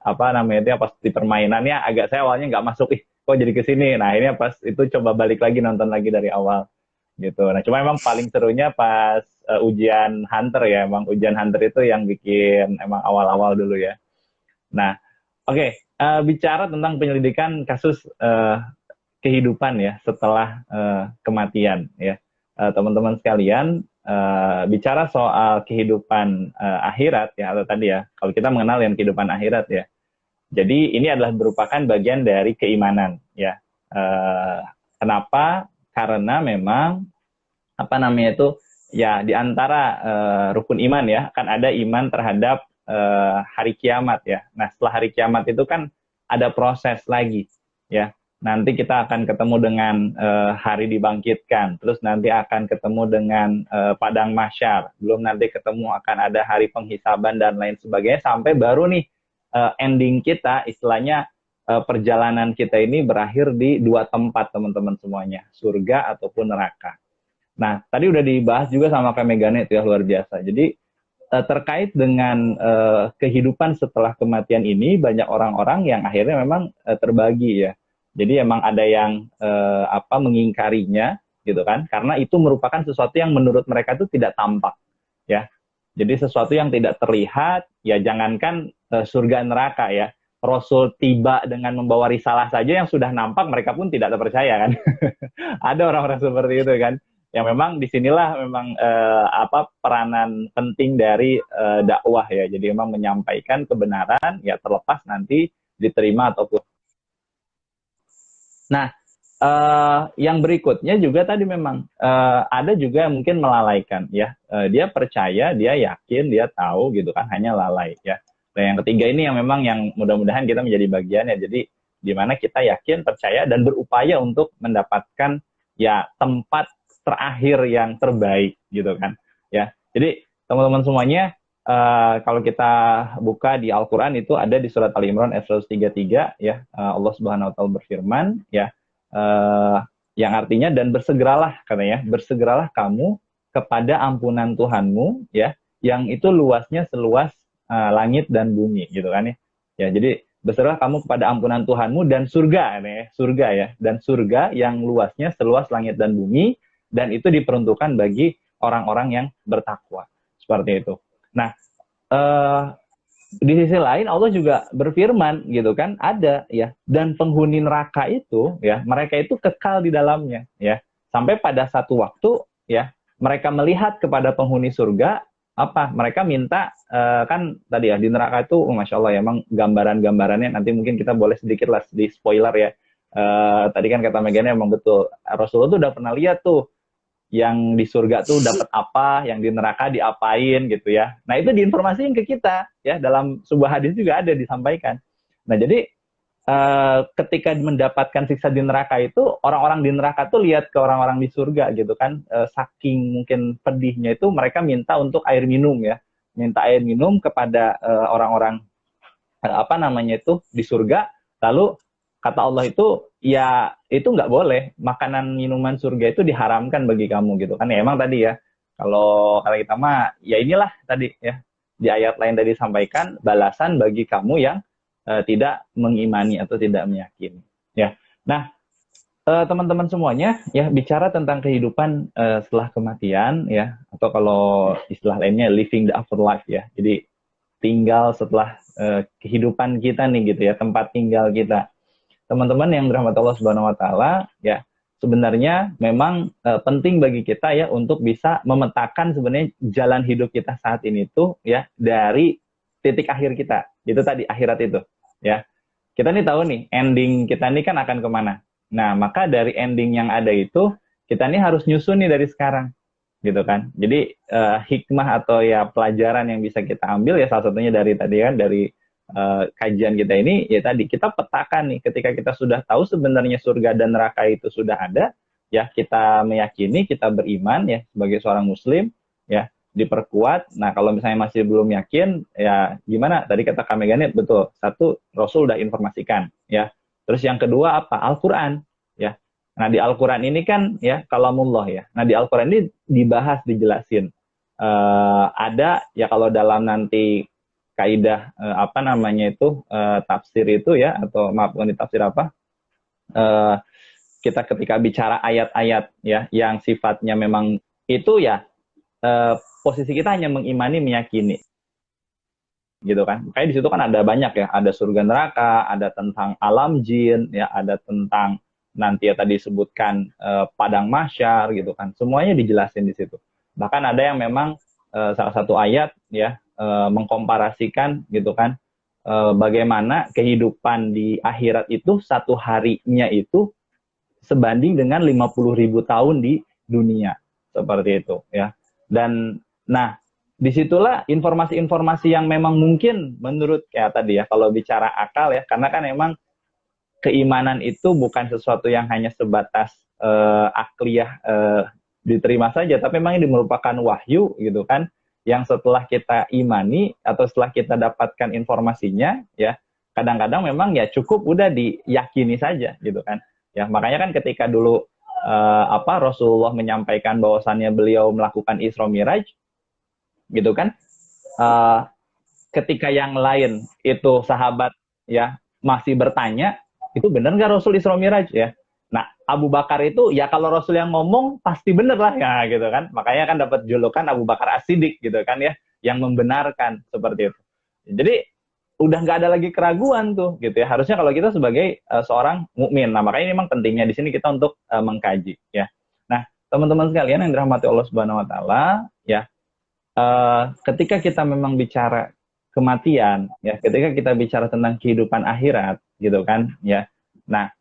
apa namanya itu ya, pas di permainannya agak saya awalnya nggak masuk, kok jadi ke sini. Nah ini pas itu coba balik lagi nonton lagi dari awal gitu. Nah cuma emang paling serunya pas ujian Hunter ya, emang ujian Hunter itu yang bikin emang awal-awal dulu ya. Nah oke, bicara tentang penyelidikan kasus kehidupan ya setelah kematian ya, teman-teman sekalian, bicara soal kehidupan akhirat ya, atau tadi ya kalau kita mengenal yang kehidupan akhirat ya, jadi ini adalah merupakan bagian dari keimanan ya. Kenapa? Karena memang apa namanya itu ya, di antara rukun iman ya kan ada iman terhadap hari kiamat ya. Nah setelah hari kiamat itu kan ada proses lagi ya. Nanti kita akan ketemu dengan hari dibangkitkan, terus nanti akan ketemu dengan padang mahsyar, belum nanti ketemu akan ada hari penghisaban dan lain sebagainya, sampai baru nih ending kita, istilahnya perjalanan kita ini berakhir di dua tempat teman-teman semuanya, surga ataupun neraka. Nah tadi udah dibahas juga sama Kak Megane itu ya, luar biasa. Jadi terkait dengan kehidupan setelah kematian ini, banyak orang-orang yang akhirnya memang terbagi ya. Jadi emang ada yang mengingkarinya gitu kan, karena itu merupakan sesuatu yang menurut mereka itu tidak tampak ya. Jadi sesuatu yang tidak terlihat ya, jangankan surga neraka ya, Rasul tiba dengan membawa risalah saja yang sudah nampak mereka pun tidak terpercaya kan. Ada orang-orang seperti itu kan, yang memang disinilah memang peranan penting dari dakwah ya. Jadi memang menyampaikan kebenaran ya, terlepas nanti diterima ataupun. Nah, yang berikutnya juga tadi memang ada juga yang mungkin melalaikan ya. Dia percaya, dia yakin, dia tahu gitu kan, hanya lalai ya. Dan yang ketiga ini yang memang yang mudah-mudahan kita menjadi bagian ya. Jadi di mana kita yakin, percaya, dan berupaya untuk mendapatkan ya tempat terakhir yang terbaik gitu kan ya. Jadi teman-teman semuanya, kalau kita buka di Al-Quran itu ada di surat Al-Imran ayat 133 ya, Allah Subhanahu Wa Taala berfirman ya, yang artinya, dan bersegeralah katanya, bersegeralah kamu kepada ampunan Tuhanmu ya, yang itu luasnya seluas langit dan bumi gitu kan ya. Ya jadi bersegeralah kamu kepada ampunan Tuhanmu dan surga ya, surga ya, dan surga yang luasnya seluas langit dan bumi, dan itu diperuntukkan bagi orang-orang yang bertakwa seperti itu. Nah, di sisi lain Allah juga berfirman gitu kan, ada ya, dan penghuni neraka itu ya, mereka itu kekal di dalamnya ya, sampai pada satu waktu ya, mereka melihat kepada penghuni surga, mereka minta kan tadi ya, di neraka itu Masya Allah ya, emang gambaran-gambarannya nanti mungkin kita boleh sedikit lah di spoiler ya. Tadi kan kata Megane emang betul, Rasulullah tuh udah pernah lihat tuh yang di surga tuh dapat apa, yang di neraka diapain gitu ya. Nah itu diinformasikan ke kita ya, dalam sebuah hadis juga ada disampaikan. Nah jadi ketika mendapatkan siksa di neraka itu, orang-orang di neraka tuh lihat ke orang-orang di surga gitu kan, saking mungkin pedihnya itu mereka minta untuk air minum ya, minta air minum kepada orang-orang di surga. Lalu kata Allah itu, ya itu nggak boleh, makanan minuman surga itu diharamkan bagi kamu gitu kan ya. Emang tadi ya, kalau kita mah ya inilah tadi ya, di ayat lain tadi disampaikan balasan bagi kamu yang tidak mengimani atau tidak meyakini ya. Nah teman-teman semuanya ya, bicara tentang kehidupan setelah kematian ya, atau kalau istilah lainnya living the afterlife ya, jadi tinggal setelah kehidupan kita nih gitu ya, tempat tinggal kita. Teman-teman yang dirahmati Allah Subhanahu Wa Taala ya, sebenarnya memang penting bagi kita ya untuk bisa memetakan sebenarnya jalan hidup kita saat ini tuh ya, dari titik akhir kita itu tadi, akhirat itu ya. Kita nih tahu nih ending kita nih kan akan kemana. Nah maka dari ending yang ada itu, kita nih harus nyusun nih dari sekarang gitu kan. Jadi hikmah atau ya pelajaran yang bisa kita ambil ya, salah satunya dari tadi kan, dari kajian kita ini ya, tadi kita petakan nih, ketika kita sudah tahu sebenarnya surga dan neraka itu sudah ada ya, kita meyakini, kita beriman ya sebagai seorang muslim ya, diperkuat. Nah kalau misalnya masih belum yakin ya gimana, tadi kata Kak Megane betul, satu, Rasul udah informasikan ya, terus yang kedua apa, Al-Quran ya, Nah, di Al-Quran ini kan ya kalamullah ya. Nah, di Al-Quran ini dibahas, dijelasin. Ada ya kalau dalam nanti kaidah apa namanya itu tafsir itu ya, atau maaf bukan di tafsir apa, eh, kita ketika bicara ayat-ayat ya yang sifatnya memang itu ya, posisi kita hanya mengimani, meyakini gitu kan. Kayak di situ kan ada banyak ya, ada surga neraka, ada tentang alam jin ya, ada tentang nanti ya tadi sebutkan padang mahsyar gitu kan. Semuanya dijelasin di situ. Bahkan ada yang memang salah satu ayat ya mengkomparasikan gitu kan, bagaimana kehidupan di akhirat itu satu harinya itu sebanding dengan 50.000 tahun di dunia, seperti itu ya. Dan nah, disitulah informasi-informasi yang memang mungkin menurut kayak tadi ya, kalau bicara akal ya, karena kan memang keimanan itu bukan sesuatu yang hanya sebatas akliyah diterima saja, tapi memang ini merupakan wahyu gitu kan, yang setelah kita imani atau setelah kita dapatkan informasinya ya, kadang-kadang memang ya cukup udah diyakini saja gitu kan. Ya, makanya kan ketika dulu Rasulullah menyampaikan bahwasannya beliau melakukan Isra Miraj gitu kan, ketika yang lain itu sahabat ya masih bertanya, itu benar nggak Rasul Isra Miraj ya? Nah, Abu Bakar itu ya kalau Rasul yang ngomong pasti bener lah ya gitu kan. Makanya kan dapat julukan Abu Bakar As-Siddiq gitu kan ya, yang membenarkan seperti itu. Jadi udah nggak ada lagi keraguan tuh gitu ya. Harusnya kalau kita sebagai seorang mukmin. Nah, makanya ini memang pentingnya di sini kita untuk mengkaji ya. Nah, teman-teman sekalian yang dirahmati Allah Subhanahu wa taala ya, ketika kita memang bicara kematian ya, ketika kita bicara tentang kehidupan akhirat gitu kan ya. Nah,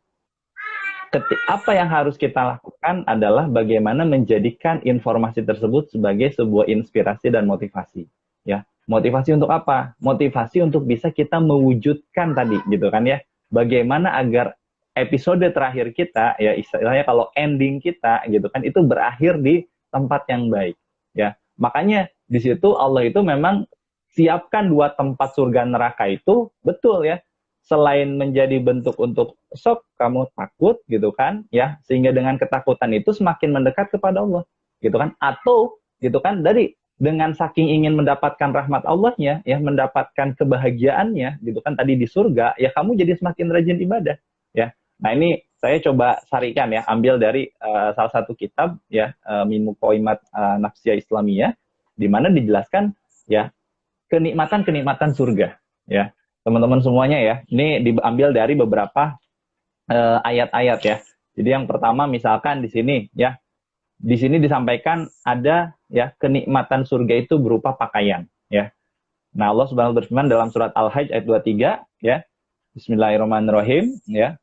apa yang harus kita lakukan adalah bagaimana menjadikan informasi tersebut sebagai sebuah inspirasi dan motivasi ya. Motivasi untuk apa? Motivasi untuk bisa kita mewujudkan tadi gitu kan ya, bagaimana agar episode terakhir kita ya, istilahnya kalau ending kita gitu kan, itu berakhir di tempat yang baik ya. Makanya di situ Allah itu memang siapkan dua tempat surga neraka itu, betul ya, selain menjadi bentuk untuk sok kamu takut gitu kan ya, sehingga dengan ketakutan itu semakin mendekat kepada Allah gitu kan, atau gitu kan dari dengan saking ingin mendapatkan rahmat Allahnya ya, mendapatkan kebahagiaannya gitu kan tadi di surga ya, kamu jadi semakin rajin ibadah ya. Nah, ini saya coba sarikan ya, ambil dari salah satu kitab ya, Min Muqaimat Nafsiyah Islamiyah, di mana dijelaskan ya kenikmatan-kenikmatan surga ya. Teman-teman semuanya ya, ini diambil dari beberapa ayat-ayat ya. Jadi yang pertama misalkan di sini ya, di sini disampaikan ada ya kenikmatan surga itu berupa pakaian ya. Nah, Allah Subhanahu wa taala berfirman dalam surat Al-Hajj ayat 23 ya. Bismillahirrahmanirrahim ya.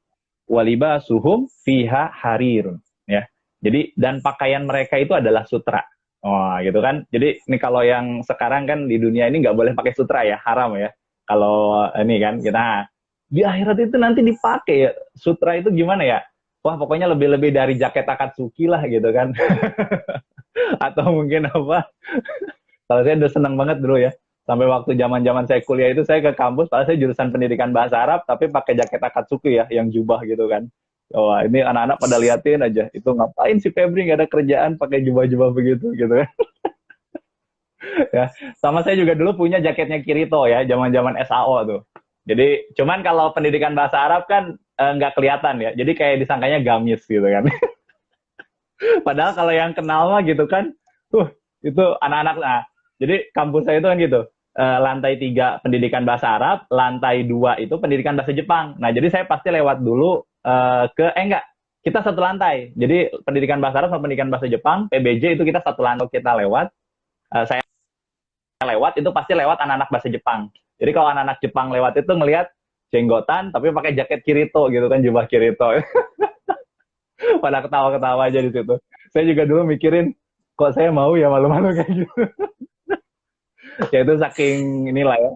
Walibasuhum fiha harirun ya. Jadi dan pakaian mereka itu adalah sutra. Oh, gitu kan. Jadi ini kalau yang sekarang kan di dunia ini nggak boleh pakai sutra ya, haram ya. Kalau ini kan kita di akhirat itu nanti dipakai ya. Sutra itu gimana ya? Wah, pokoknya lebih-lebih dari jaket Akatsuki lah gitu kan. Atau mungkin apa? Kalau saya udah seneng banget dulu ya. Sampai waktu zaman-zaman saya kuliah itu saya ke kampus, padahal saya jurusan pendidikan bahasa Arab, tapi pakai jaket Akatsuki ya, yang jubah gitu kan. Wah, ini anak-anak pada liatin aja. Itu ngapain si Febri nggak ada kerjaan pakai jubah-jubah begitu gitu kan. Ya, sama saya juga dulu punya jaketnya Kirito ya, zaman-zaman SAO tuh. Jadi, cuman kalau pendidikan bahasa Arab kan nggak kelihatan ya. Jadi kayak disangkanya gamis gitu kan. Padahal kalau yang kenal mah gitu kan, itu anak-anak. Nah, jadi kampus saya itu kan gitu. Lantai 3 pendidikan bahasa Arab, lantai 2 itu pendidikan bahasa Jepang. Nah, jadi saya pasti lewat dulu enggak, kita satu lantai. Jadi pendidikan bahasa Arab sama pendidikan bahasa Jepang, PBJ itu kita satu lantai, kita lewat. Saya lewat itu pasti lewat anak-anak bahasa Jepang. Jadi kalau anak-anak Jepang lewat itu ngelihat jenggotan tapi pakai jaket Kirito gitu kan, jubah Kirito. Pada ketawa-ketawa aja di situ. Saya juga dulu mikirin, kok saya mau ya malu-malu kayak gitu. Ya itu saking inilah ya,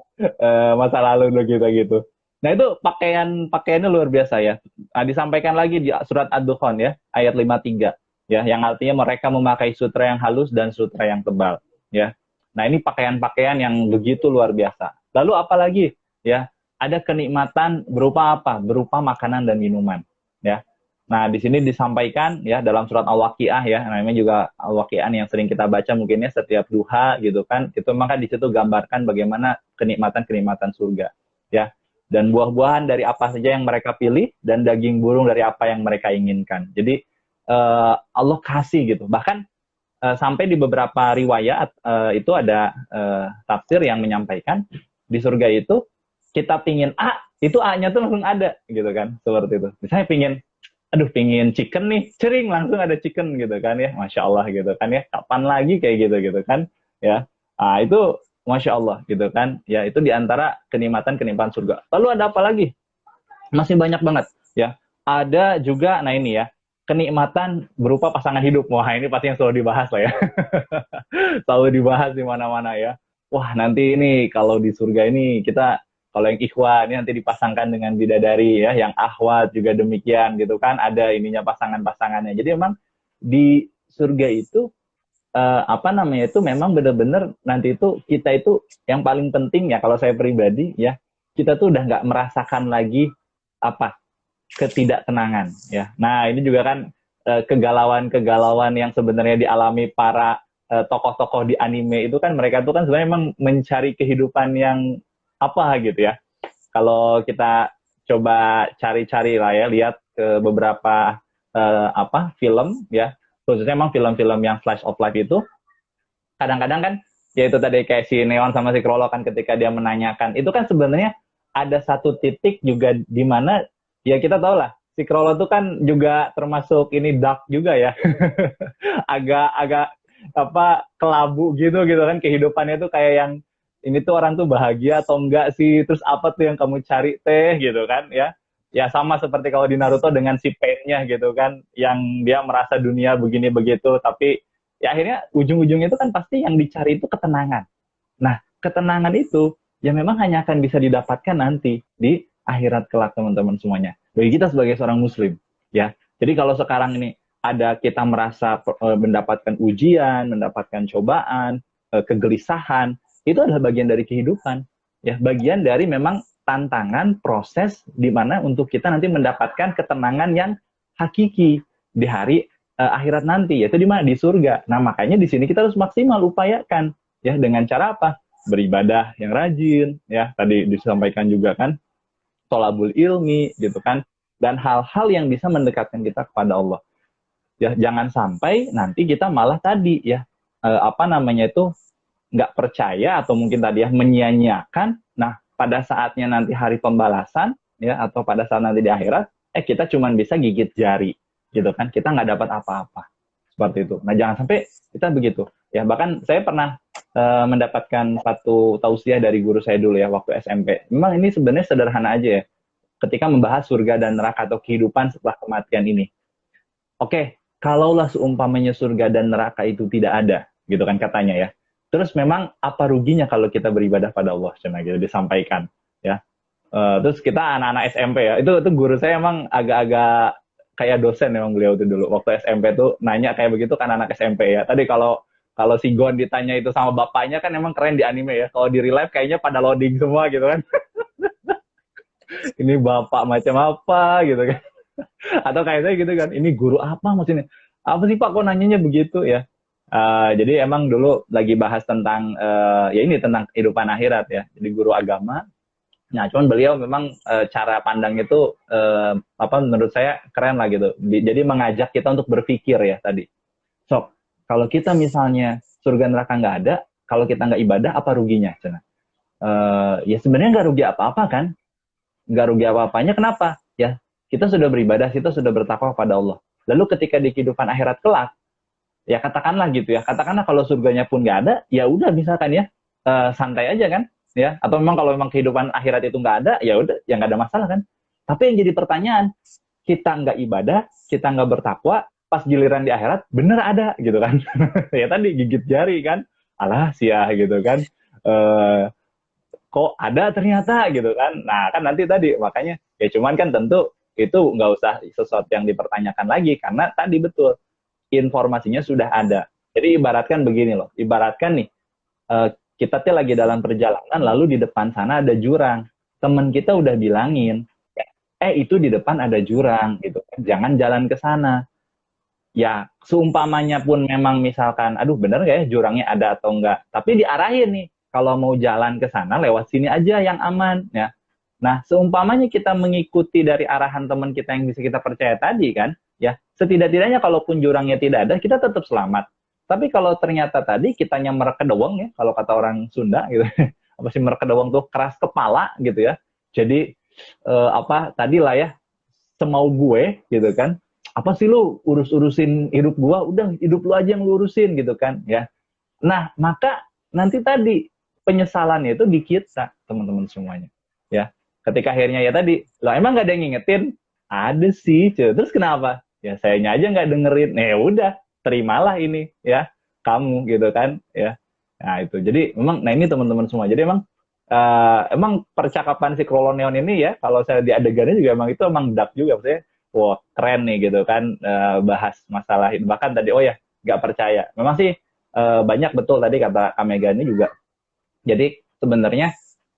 masa lalu dulu kita gitu. Nah, itu pakaiannya luar biasa ya. Nah, disampaikan lagi di surat Ad-Dukhan ya, ayat 53 ya, yang artinya mereka memakai sutra yang halus dan sutra yang tebal ya. Nah, ini pakaian-pakaian yang begitu luar biasa. Lalu apalagi ya, ada kenikmatan berupa apa? Berupa makanan dan minuman ya. Nah, di sini disampaikan ya dalam surat Al-Waqiah ya, namanya juga Al-Waqiah yang sering kita baca mungkin ya setiap duha gitu kan. Itu maka di situ gambarkan bagaimana kenikmatan-kenikmatan surga ya. Dan buah-buahan dari apa saja yang mereka pilih dan daging burung dari apa yang mereka inginkan. Jadi Allah kasih gitu. Bahkan sampai di beberapa riwayat itu ada tafsir yang menyampaikan di surga itu kita pingin A, itu A-nya tuh langsung ada gitu kan, seperti itu. Misalnya pingin chicken nih, cering langsung ada chicken gitu kan ya, Masya Allah gitu kan ya, kapan lagi kayak gitu kan ya. Nah, itu Masya Allah gitu kan ya, itu diantara kenikmatan surga. Lalu ada apa lagi? Masih banyak banget ya. Ada juga, nah ini ya, kenikmatan berupa pasangan hidup. Wah, ini pasti yang selalu dibahas lah ya. Selalu dibahas di mana-mana ya. Wah, nanti ini kalau di surga ini kita, kalau yang ikhwan ini nanti dipasangkan dengan bidadari ya, yang akhwat juga demikian gitu kan, ada ininya pasangan-pasangannya. Jadi memang di surga itu itu memang benar-benar nanti itu kita itu yang paling penting ya, kalau saya pribadi ya, kita tuh udah nggak merasakan lagi ketidaktenangan ya. Nah, ini juga kan kegalauan-kegalauan yang sebenarnya dialami para tokoh-tokoh di anime itu kan, mereka tuh kan sebenarnya memang mencari kehidupan yang gitu ya. Kalau kita coba cari-cari lah ya, lihat ke beberapa film ya, khususnya emang film-film yang slice of life itu, kadang-kadang kan ya itu tadi kayak si Neon sama si Krollo kan, ketika dia menanyakan itu kan sebenarnya ada satu titik juga di mana ya kita tahu lah si Krollo tuh kan juga termasuk ini dark juga ya. agak kelabu gitu kan kehidupannya tuh, kayak yang ini tuh orang tuh bahagia atau enggak sih, terus apa tuh yang kamu cari teh gitu kan ya. Ya sama seperti kalau di Naruto dengan si Pain-nya gitu kan, yang dia merasa dunia begini begitu, tapi ya akhirnya ujung-ujungnya itu kan pasti yang dicari itu ketenangan. Nah, ketenangan itu ya memang hanya akan bisa didapatkan nanti di akhirat kelak, teman-teman semuanya. Bagi kita sebagai seorang muslim ya. Jadi kalau sekarang ini ada kita merasa mendapatkan ujian, mendapatkan cobaan, kegelisahan, itu adalah bagian dari kehidupan ya, bagian dari memang tantangan proses di mana untuk kita nanti mendapatkan ketenangan yang hakiki di hari akhirat nanti, yaitu di mana, di surga. Nah, makanya di sini kita harus maksimal upayakan ya, dengan cara apa? Beribadah yang rajin ya, tadi disampaikan juga kan, tholabul ilmi gitu kan, dan hal-hal yang bisa mendekatkan kita kepada Allah ya. Jangan sampai nanti kita malah tadi ya nggak percaya atau mungkin tadi ya menyia-nyiakan. Nah, pada saatnya nanti hari pembalasan ya, atau pada saat nanti di akhirat kita cuman bisa gigit jari gitu kan, kita nggak dapat apa-apa seperti itu. Nah, jangan sampai kita begitu ya. Bahkan saya pernah mendapatkan satu tausiah dari guru saya dulu ya waktu SMP. Memang ini sebenarnya sederhana aja ya, ketika membahas surga dan neraka atau kehidupan setelah kematian ini. Oke, kalaulah seumpamanya surga dan neraka itu tidak ada gitu kan katanya ya, terus memang apa ruginya kalau kita beribadah pada Allah, gitu disampaikan ya. Terus kita anak-anak SMP ya, itu guru saya emang agak-agak kayak dosen emang beliau itu dulu waktu SMP tuh nanya kayak begitu kan anak SMP ya. Tadi kalau si Gon ditanya itu sama bapaknya kan emang keren di anime ya, kalau di real life kayaknya pada loading semua gitu kan. Ini bapak macam apa gitu kan. Atau kayak saya gitu kan, ini guru apa maksudnya, apa sih Pak kok nanyanya begitu ya. Jadi emang dulu lagi bahas tentang ya ini tentang kehidupan akhirat ya. Jadi guru agama. Nah, cuman beliau memang cara pandangnya itu menurut saya keren lah gitu. Jadi mengajak kita untuk berpikir ya tadi. So, kalau kita misalnya surga neraka nggak ada, kalau kita nggak ibadah, apa ruginya? Ya sebenarnya nggak rugi apa-apa kan? Nggak rugi apa-apanya. Kenapa? Ya kita sudah beribadah, kita sudah bertakwa kepada Allah. Lalu ketika di kehidupan akhirat kelak, ya katakanlah gitu ya, katakanlah kalau surganya pun nggak ada, ya udah misalkan ya santai aja kan ya. Atau memang kalau memang kehidupan akhirat itu nggak ada, ya udah, ya nggak ada masalah kan. Tapi yang jadi pertanyaan, kita nggak ibadah, kita nggak bertakwa, pas giliran di akhirat bener ada gitu kan. Ya tadi gigit jari kan, alah sia gitu kan, kok ada ternyata gitu kan. Nah kan nanti tadi makanya ya, cuman kan tentu itu nggak usah sesuatu yang dipertanyakan lagi, karena tadi betul informasinya sudah ada. Jadi ibaratkan begini loh, ibaratkan nih kita tuh lagi dalam perjalanan, lalu di depan sana ada jurang, teman kita udah bilangin, itu di depan ada jurang gitu kan, jangan jalan ke sana. Ya seumpamanya pun memang misalkan, aduh bener nggak ya jurangnya ada atau enggak, tapi diarahin nih, kalau mau jalan ke sana lewat sini aja yang aman ya. Nah seumpamanya kita mengikuti dari arahan teman kita yang bisa kita percaya tadi kan, ya setidak-tidaknya kalaupun jurangnya tidak ada kita tetap selamat. Tapi kalau ternyata tadi kitanya merekedeweng ya, kalau kata orang Sunda gitu, apa sih merekedeweng tuh, keras kepala gitu ya. Jadi apa tadi lah ya, semau gue gitu kan, apa sih lu urus-urusin hidup gua, udah hidup lu aja yang lu urusin gitu kan ya. Nah maka nanti tadi penyesalannya itu di kita teman-teman semuanya ya, ketika akhirnya ya tadi lah emang gak ada yang ngingetin, ada sih cuy, terus kenapa ya, sayanya aja nggak dengerin, ya udah terimalah ini ya kamu gitu kan ya. Nah itu jadi memang, nah ini teman-teman semua, jadi emang percakapan si Kroloneon ini ya, kalau saya di adegannya juga emang itu emang dark juga, maksudnya wah keren nih gitu kan, bahas masalah itu. Bahkan tadi, oh ya nggak percaya, memang sih banyak betul tadi kata Kamegani juga. Jadi sebenarnya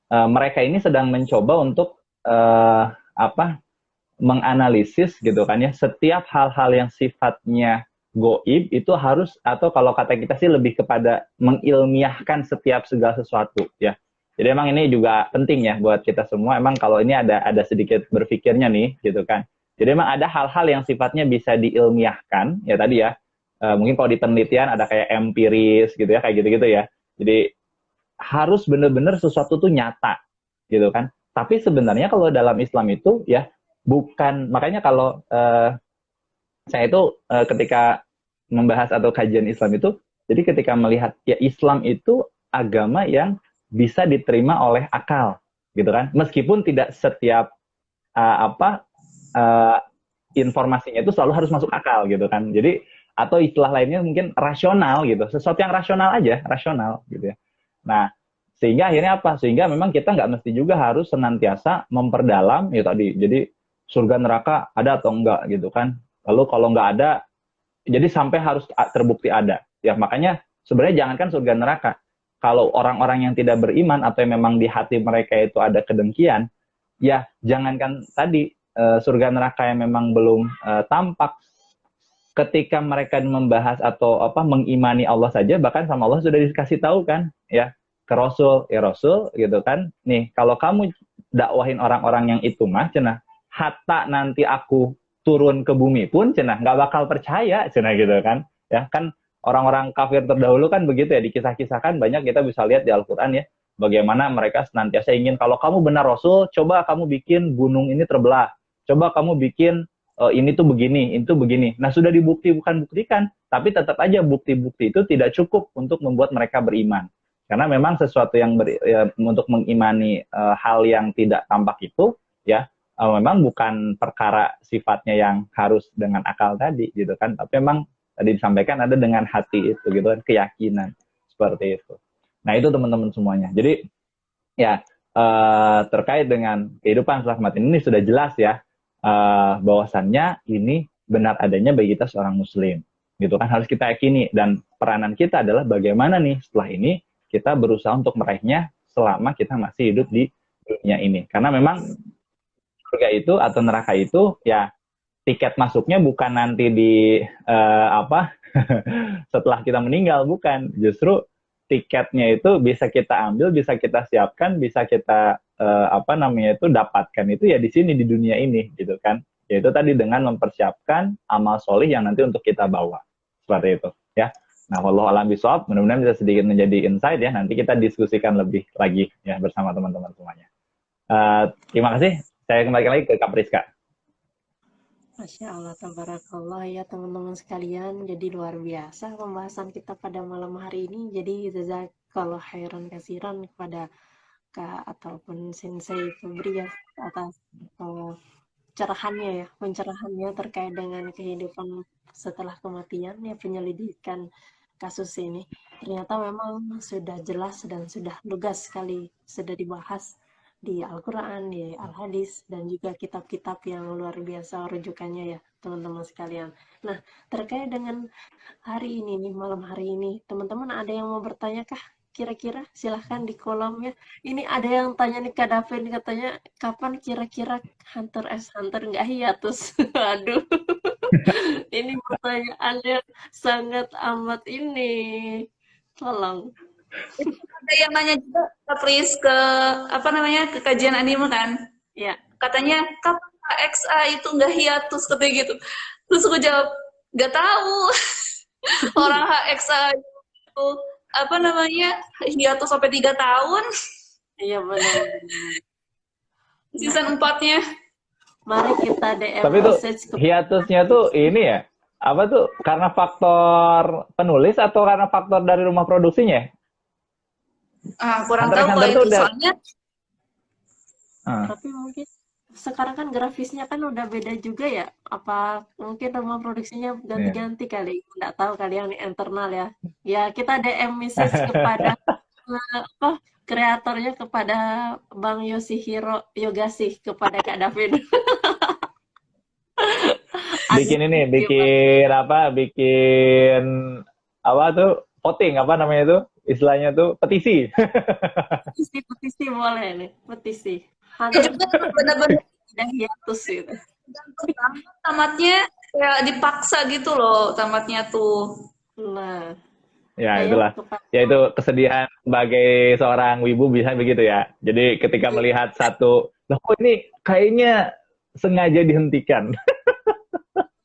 mereka ini sedang mencoba untuk apa, menganalisis gitu kan ya, setiap hal-hal yang sifatnya goib itu harus, atau kalau kata kita sih lebih kepada mengilmiahkan setiap segala sesuatu ya. Jadi emang ini juga penting ya buat kita semua. Emang kalau ini ada sedikit berpikirnya nih gitu kan. Jadi emang ada hal-hal yang sifatnya bisa diilmiahkan ya tadi ya. Mungkin kalau di penelitian ada kayak empiris gitu ya, kayak gitu-gitu ya. Jadi harus benar-benar sesuatu tuh nyata gitu kan. Tapi sebenarnya kalau dalam Islam itu ya bukan, makanya kalau saya itu ketika membahas atau kajian Islam itu, jadi ketika melihat ya Islam itu agama yang bisa diterima oleh akal, gitu kan? Meskipun tidak setiap informasinya itu selalu harus masuk akal, gitu kan? Jadi atau istilah lainnya mungkin rasional, gitu. Sesuatu yang rasional aja, rasional, gitu ya. Nah, sehingga akhirnya apa? Sehingga memang kita nggak mesti juga harus senantiasa memperdalam, ya tadi. Jadi surga neraka ada atau enggak, gitu kan? Lalu kalau nggak ada, jadi sampai harus terbukti ada. Ya makanya sebenarnya jangankan surga neraka, kalau orang-orang yang tidak beriman atau yang memang di hati mereka itu ada kedengkian, ya jangankan tadi surga neraka yang memang belum tampak, ketika mereka membahas atau mengimani Allah saja, bahkan sama Allah sudah dikasih tahu kan ya, ke Rasul, ya Rasul gitu kan, nih kalau kamu dakwahin orang-orang yang itu mah cenah, hatta nanti aku turun ke bumi pun cenah nggak bakal percaya cenah gitu kan ya. Kan orang-orang kafir terdahulu kan begitu ya, dikisah-kisahkan banyak, kita bisa lihat di Al-Quran ya, bagaimana mereka senantiasa ingin, kalau kamu benar Rasul, coba kamu bikin gunung ini terbelah, coba kamu bikin ini tuh begini, itu begini. Nah sudah bukan buktikan, tapi tetap aja bukti-bukti itu tidak cukup untuk membuat mereka beriman. Karena memang sesuatu yang untuk mengimani hal yang tidak tampak itu ya memang bukan perkara sifatnya yang harus dengan akal tadi gitu kan, tapi memang tadi disampaikan ada dengan hati itu gitu kan, keyakinan seperti itu. Nah itu teman-teman semuanya. Jadi ya terkait dengan kehidupan setelah kematian ini sudah jelas ya, bahwasannya ini benar adanya bagi kita seorang muslim gitu kan, harus kita yakini, dan peranan kita adalah bagaimana nih setelah ini kita berusaha untuk meraihnya selama kita masih hidup di dunia ini. Karena memang surga itu atau neraka itu ya tiket masuknya bukan nanti di setelah kita meninggal, bukan, justru tiketnya itu bisa kita ambil, bisa kita siapkan, bisa kita dapatkan itu ya di sini di dunia ini gitu kan. Yaitu tadi dengan mempersiapkan amal solih yang nanti untuk kita bawa. Seperti itu ya. Nah, wallahu a'lam bishawab, mudah-mudahan bisa sedikit menjadi insight ya. Nanti kita diskusikan lebih lagi ya bersama teman-teman semuanya. Terima kasih. Saya kembali lagi ke Kak Priska. Masya Allah, tabarakallah ya teman-teman sekalian. Jadi luar biasa pembahasan kita pada malam hari ini. Jadi jazakallah khairan kasiran kepada Kak ataupun Sensei Febri ya atas cerahannya ya, pencerahannya terkait dengan kehidupan setelah kematian ya, penyelidikan kasus ini. Ternyata memang sudah jelas dan sudah lugas sekali, sudah dibahas di Al-Quran, di Al-Hadis, dan juga kitab-kitab yang luar biasa rujukannya ya, teman-teman sekalian. Nah, terkait dengan hari ini nih, malam hari ini, teman-teman ada yang mau bertanya kah? kira-kira? Silahkan di kolomnya. Ini ada yang tanya nih Kak Davin, katanya kapan kira-kira Hunter x Hunter nggak hiatus? Aduh, ini pertanyaannya sangat amat ini. Tolong. Ada yang nanya juga Kapris ke apa namanya ke kajian anime kan, Ya, katanya kapan XA itu nggak hiatus katanya gitu. Terus aku jawab nggak tahu. Orang HXA itu apa namanya hiatus sampai 3 tahun iya benar. season 4-nya. Mari kita DM Tapi tuh message ke hiatusnya tuh ini ya, apa tuh karena faktor penulis atau karena faktor dari rumah produksinya? Kurang Hunter x tahu Hunter kalau tuh itu udah soalnya tapi mungkin sekarang kan grafisnya kan udah beda juga ya. Apa mungkin rumah produksinya iya. ganti-ganti kali. Nggak tahu kali yang internal ya. Ya kita DM message kepada apa kreatornya, kepada Bang Yoshihiro Yogasih, kepada Kak David. Bikin ini, bikin apa tuh voting apa namanya tuh istilahnya tuh petisi. Petisi boleh nih, petisi. ya Hunter juga benar-benar udah hiatus gitu. tamatnya kayak dipaksa gitu loh tamatnya tuh. Nah, Ya ayo itulah, kepada ya itu kesedihan sebagai seorang wibu bisa begitu ya. Jadi ketika melihat satu, loh kok ini kayaknya sengaja dihentikan.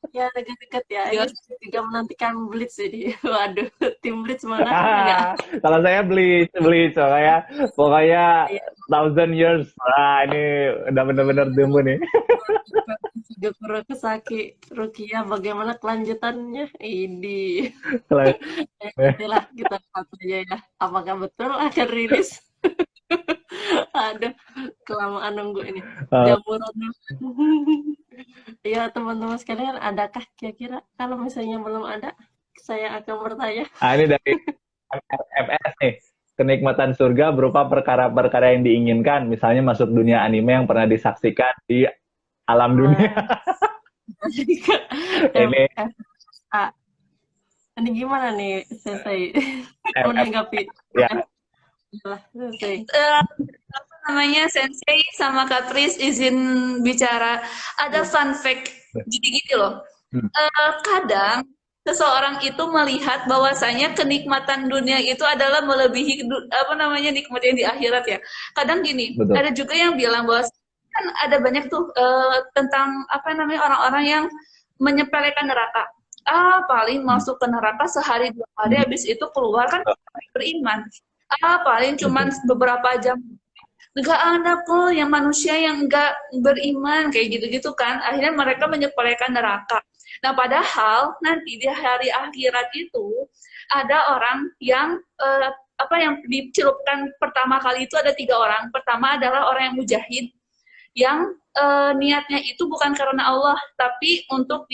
ya dekat-dekat ya. Ya, Ini juga menantikan Blitz jadi. Waduh, tim Blitz mana? Enggak. Kalau saya beli pokoknya Iya. 1000 years. Wah ini udah bener-bener tunggu nih. Juga Kurosaki Rukia, bagaimana kelanjutannya? Ini. Kalau- Nantilah kita lihat aja ya. Apakah betul akan rilis? Aduh, kelamaan nunggu ini. eh, Jamuran. Ya, teman-teman sekalian, adakah kira-kira? Kalau misalnya belum ada, saya akan bertanya. ini dari FS nih. Kenikmatan surga berupa perkara-perkara yang diinginkan, misalnya masuk dunia anime yang pernah disaksikan di alam dunia. Ini MFA. Ini gimana nih, Sensei? FF, Menanggapi. ya. Lah, Sensei. apa namanya Sensei sama Katris izin bicara. Ada fun fact jadi gini loh. Hmm. Kadang seseorang itu melihat bahwasanya kenikmatan dunia itu adalah melebihi apa namanya nikmat yang di akhirat ya. Kadang gini, Betul. ada juga yang bilang bahwa kan ada banyak tuh tentang apa namanya orang-orang yang menyepelekan neraka. Paling masuk ke neraka sehari 2 hari, habis itu keluar kan beriman. Paling cuman beberapa jam. Nggak ada kok yang manusia yang nggak beriman kayak gitu-gitu kan. Akhirnya mereka menyepelekan neraka. Nah, padahal nanti di hari akhirat itu ada orang yang apa yang dicelupkan pertama kali itu ada 3 orang. Pertama adalah orang yang mujahid, yang niatnya itu bukan karena Allah, tapi untuk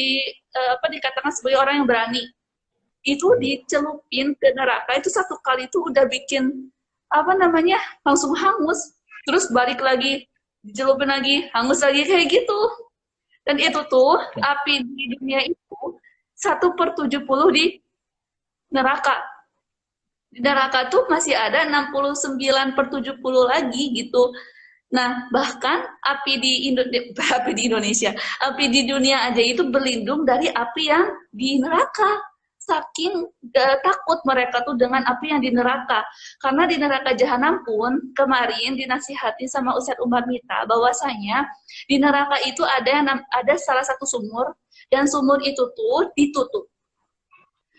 dikatakan sebagai orang yang berani. Itu dicelupin ke neraka itu 1 kali itu udah bikin apa namanya langsung hangus, terus balik lagi dicelupin lagi hangus lagi kayak gitu. Dan itu tuh api di dunia itu 1/70 di neraka. Di neraka tuh masih ada 69/70 lagi gitu. Nah, bahkan api di Indonesia, api di dunia aja itu berlindung dari api yang di neraka. Saking takut mereka tuh dengan api yang di neraka. Karena di neraka jahanam pun kemarin dinasihati sama Ustadz Umar Mita bahwasanya di neraka itu ada salah satu sumur, dan sumur itu tuh ditutup.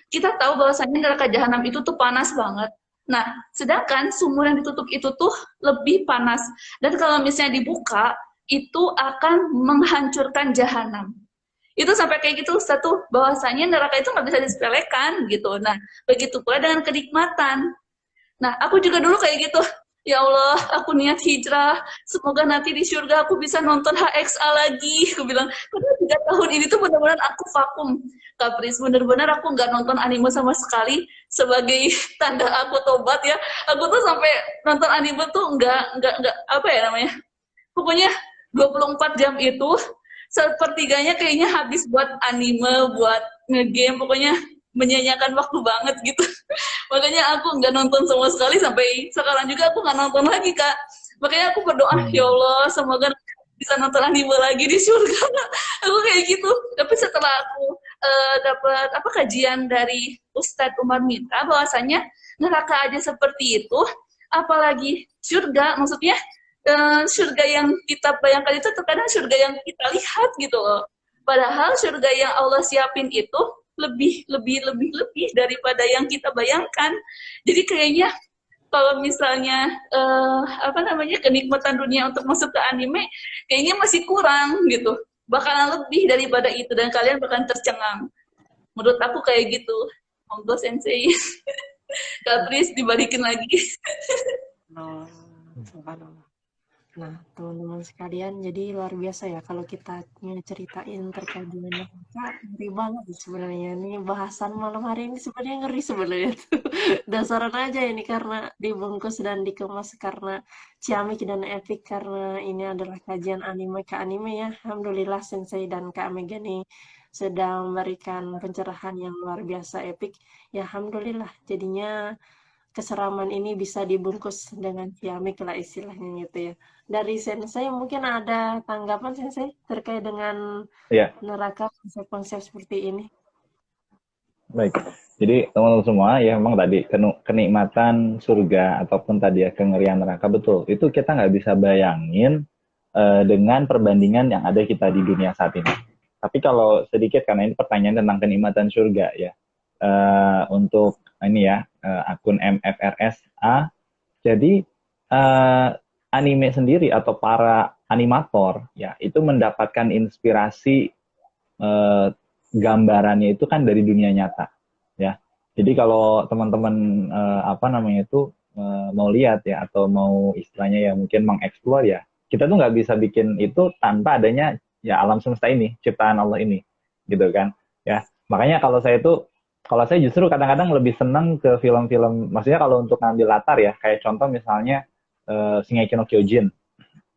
Kita tahu bahwasanya neraka jahanam itu tuh panas banget. Nah, sedangkan sumur yang ditutup itu tuh lebih panas. Dan kalau misalnya dibuka, itu akan menghancurkan jahanam. Itu sampai kayak gitu, satu bahwasanya neraka itu nggak bisa disepelekan gitu. Nah, begitu pula dengan kenikmatan. Nah, aku juga dulu kayak gitu. Ya Allah, aku niat hijrah. Semoga nanti di surga aku bisa nonton HXA lagi. Aku bilang, karena 3 tahun ini tuh benar-benar aku vakum. Kapris, benar-benar aku nggak nonton anime sama sekali. Sebagai tanda aku tobat ya. Aku tuh sampai nonton anime tuh nggak apa ya namanya. Pokoknya 24 jam itu, sepertiganya kayaknya habis buat anime, buat ngegame, pokoknya menyanyikan waktu banget gitu. Makanya aku nggak nonton sama sekali sampai sekarang juga aku nggak nonton lagi Kak. Makanya aku berdoa ya Allah semoga bisa nonton anime lagi di surga. Aku kayak gitu. Tapi setelah aku dapat apa kajian dari Ustadz Umar Mitra bahwasanya neraka aja seperti itu, apalagi surga, maksudnya surga yang kita bayangkan itu terkadang surga yang kita lihat gitu loh. Padahal surga yang Allah siapin itu lebih daripada yang kita bayangkan. Jadi kayaknya kalau misalnya apa namanya kenikmatan dunia untuk masuk ke anime kayaknya masih kurang gitu. Bakalan lebih daripada itu dan kalian bakalan tercengang. Menurut aku kayak gitu. Monggo Sensei. Kak Tris dibalikin lagi. Oh, subhanallah. Nah, teman-teman sekalian, jadi luar biasa ya kalau kita ceritain terkait dengan neraka, ngeri banget sebenarnya. Ini bahasan malam hari ini sebenarnya ngeri sebenarnya tuh. Dasaran aja ini karena dibungkus dan dikemas karena ciamik dan epic karena ini adalah kajian anime ke anime ya. Alhamdulillah Sensei dan Kak Mega nih sedang memberikan pencerahan yang luar biasa epic. Ya Alhamdulillah jadinya keseraman ini bisa dibungkus dengan ciamik lah istilahnya gitu ya. Dari Sensei mungkin ada tanggapan Sensei terkait dengan Ya, neraka konsep-konsep seperti ini. baik. Jadi teman-teman semua ya memang tadi kenikmatan surga ataupun tadi ya kengerian neraka betul. Itu kita nggak bisa bayangin dengan perbandingan yang ada kita di dunia saat ini. Tapi kalau sedikit karena ini pertanyaan tentang kenikmatan surga ya. Untuk ini ya akun MFRSA. Jadi anime sendiri atau para animator ya itu mendapatkan inspirasi gambarannya itu kan dari dunia nyata ya. Jadi kalau teman-teman apa namanya itu mau lihat ya atau mau istilahnya ya mungkin mengeksplor ya kita tuh nggak bisa bikin itu tanpa adanya ya alam semesta ini ciptaan Allah ini gitu kan ya. Makanya kalau saya justru kadang-kadang lebih seneng ke film-film, maksudnya kalau untuk ngambil latar ya, kayak contoh misalnya Shingeki no Kyojin.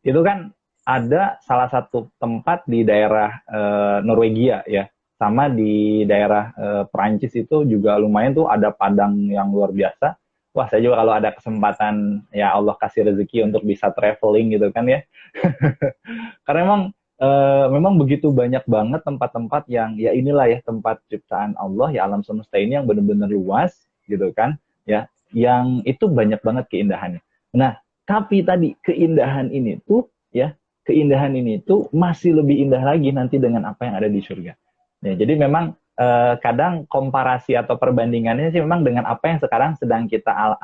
Itu kan ada salah satu tempat di daerah Norwegia ya, sama di daerah Perancis itu juga lumayan tuh ada padang yang luar biasa. Wah, saya juga kalau ada kesempatan ya Allah kasih rezeki untuk bisa traveling gitu kan ya. Karena memang begitu banyak banget tempat-tempat yang ya inilah ya tempat ciptaan Allah ya alam semesta ini yang benar-benar luas gitu kan ya yang itu banyak banget keindahannya. Nah tapi tadi keindahan ini tuh masih lebih indah lagi nanti dengan apa yang ada di surga. Ya, jadi memang kadang komparasi atau perbandingannya sih memang dengan apa yang sekarang sedang kita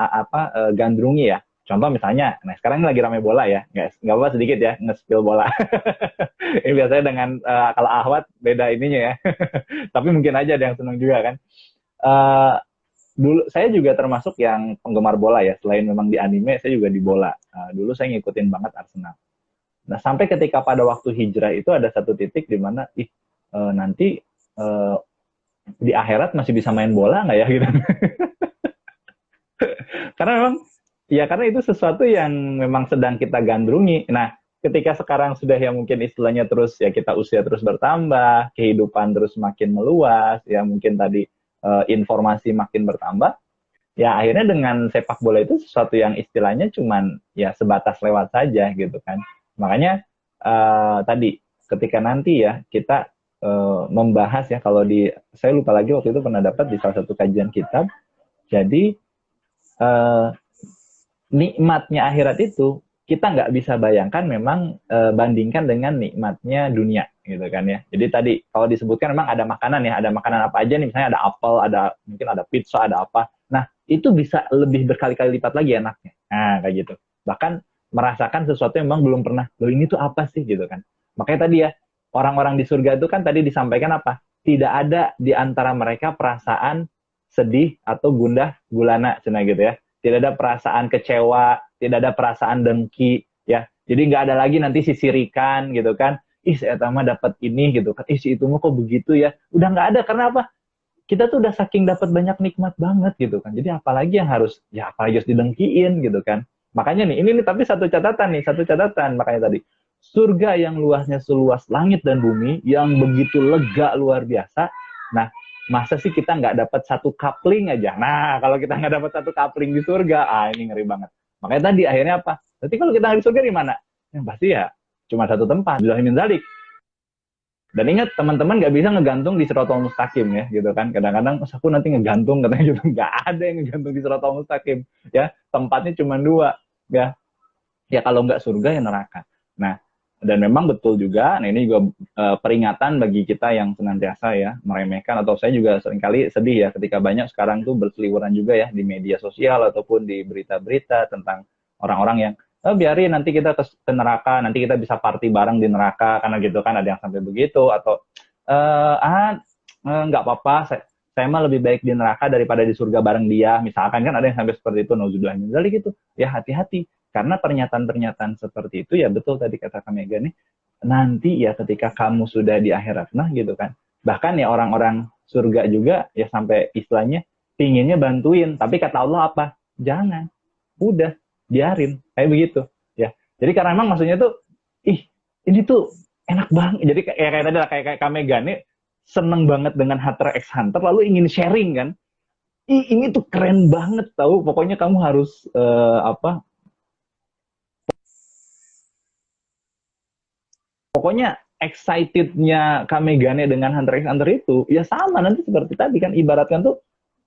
gandrungi ya. Contoh misalnya, nah sekarang ini lagi rame bola ya, nggak apa sedikit ya, nge-spill bola. Ini biasanya dengan, kalau Ahwat beda ininya ya, tapi mungkin aja ada yang senang juga kan. Dulu saya juga termasuk yang penggemar bola ya, selain memang di anime, saya juga di bola. Dulu saya ngikutin banget Arsenal. Nah sampai ketika pada waktu hijrah itu ada satu titik di mana, nanti di akhirat masih bisa main bola nggak ya gitu. Karena memang ya karena itu sesuatu yang memang sedang kita gandrungi. Nah, ketika sekarang sudah ya mungkin istilahnya terus ya kita usia terus bertambah, kehidupan terus makin meluas, ya mungkin tadi informasi makin bertambah, ya akhirnya dengan sepak bola itu sesuatu yang istilahnya cuman ya sebatas lewat saja gitu kan. Makanya tadi ketika nanti ya kita membahas ya kalau saya lupa lagi waktu itu pernah dapat di salah satu kajian kitab. Jadi nikmatnya akhirat itu kita nggak bisa bayangkan memang bandingkan dengan nikmatnya dunia gitu kan ya. Jadi tadi kalau disebutkan memang ada makanan ya, ada makanan apa aja nih, misalnya ada apel, mungkin ada pizza, ada apa. Nah itu bisa lebih berkali-kali lipat lagi enaknya. Nah kayak gitu. Bahkan merasakan sesuatu yang memang belum pernah. Loh ini tuh apa sih gitu kan. Makanya tadi ya orang-orang di surga itu kan tadi disampaikan apa? Tidak ada di antara mereka perasaan sedih atau gundah gulana cina gitu ya. Tidak ada perasaan kecewa, tidak ada perasaan dengki, ya. Jadi nggak ada lagi nanti sisirikan gitu kan. Ih, saya mah dapat ini gitu kan. Ih, si itu mah kok begitu ya. Udah nggak ada, karena apa? Kita tuh udah saking dapat banyak nikmat banget gitu kan. Jadi apalagi yang harus didengkiin gitu kan. Makanya nih, ini tapi satu catatan, makanya tadi. Surga yang luasnya seluas langit dan bumi, yang begitu lega luar biasa. Nah, masa sih kita nggak dapat satu coupling aja? Nah, kalau kita nggak dapat satu coupling di surga, ini ngeri banget. Makanya tadi akhirnya apa? Nanti kalau kita nggak di surga di mana? Yang pasti ya cuma satu tempat, min zalik. Dan ingat, teman-teman nggak bisa ngegantung di siratal mustaqim ya, gitu kan. Kadang-kadang, aku nanti ngegantung, katanya gitu. Nggak ada yang ngegantung di siratal mustaqim. Ya, tempatnya cuma dua. Ya, ya kalau nggak surga ya neraka. Nah, dan memang betul juga, nah ini juga peringatan bagi kita yang senantiasa ya meremehkan, atau saya juga seringkali sedih ya ketika banyak sekarang tuh berseliweran juga ya di media sosial ataupun di berita-berita tentang orang-orang yang biarin nanti kita ke neraka, nanti kita bisa party bareng di neraka, karena gitu kan ada yang sampai begitu, atau nggak apa-apa, saya mah lebih baik di neraka daripada di surga bareng dia, misalkan kan ada yang sampai seperti itu, nauzubillah min dzalik gitu. Ya hati-hati, karena pernyataan-pernyataan seperti itu ya betul tadi kata Kak Mega nih, nanti ya ketika kamu sudah di akhirat, nah gitu kan, bahkan ya orang-orang surga juga ya sampai istilahnya pinginnya bantuin, tapi kata Allah apa? Jangan, udah biarin, kayak begitu ya. Jadi karena memang maksudnya tuh, ini tuh enak banget, jadi kayak tadi lah, kayak Kak Mega nih seneng banget dengan Hunter x Hunter, lalu ingin sharing kan, ini tuh keren banget tahu, pokoknya kamu harus pokoknya excitednya Kak Megane dengan Hunter x Hunter itu ya sama nanti seperti tadi kan, ibaratkan tuh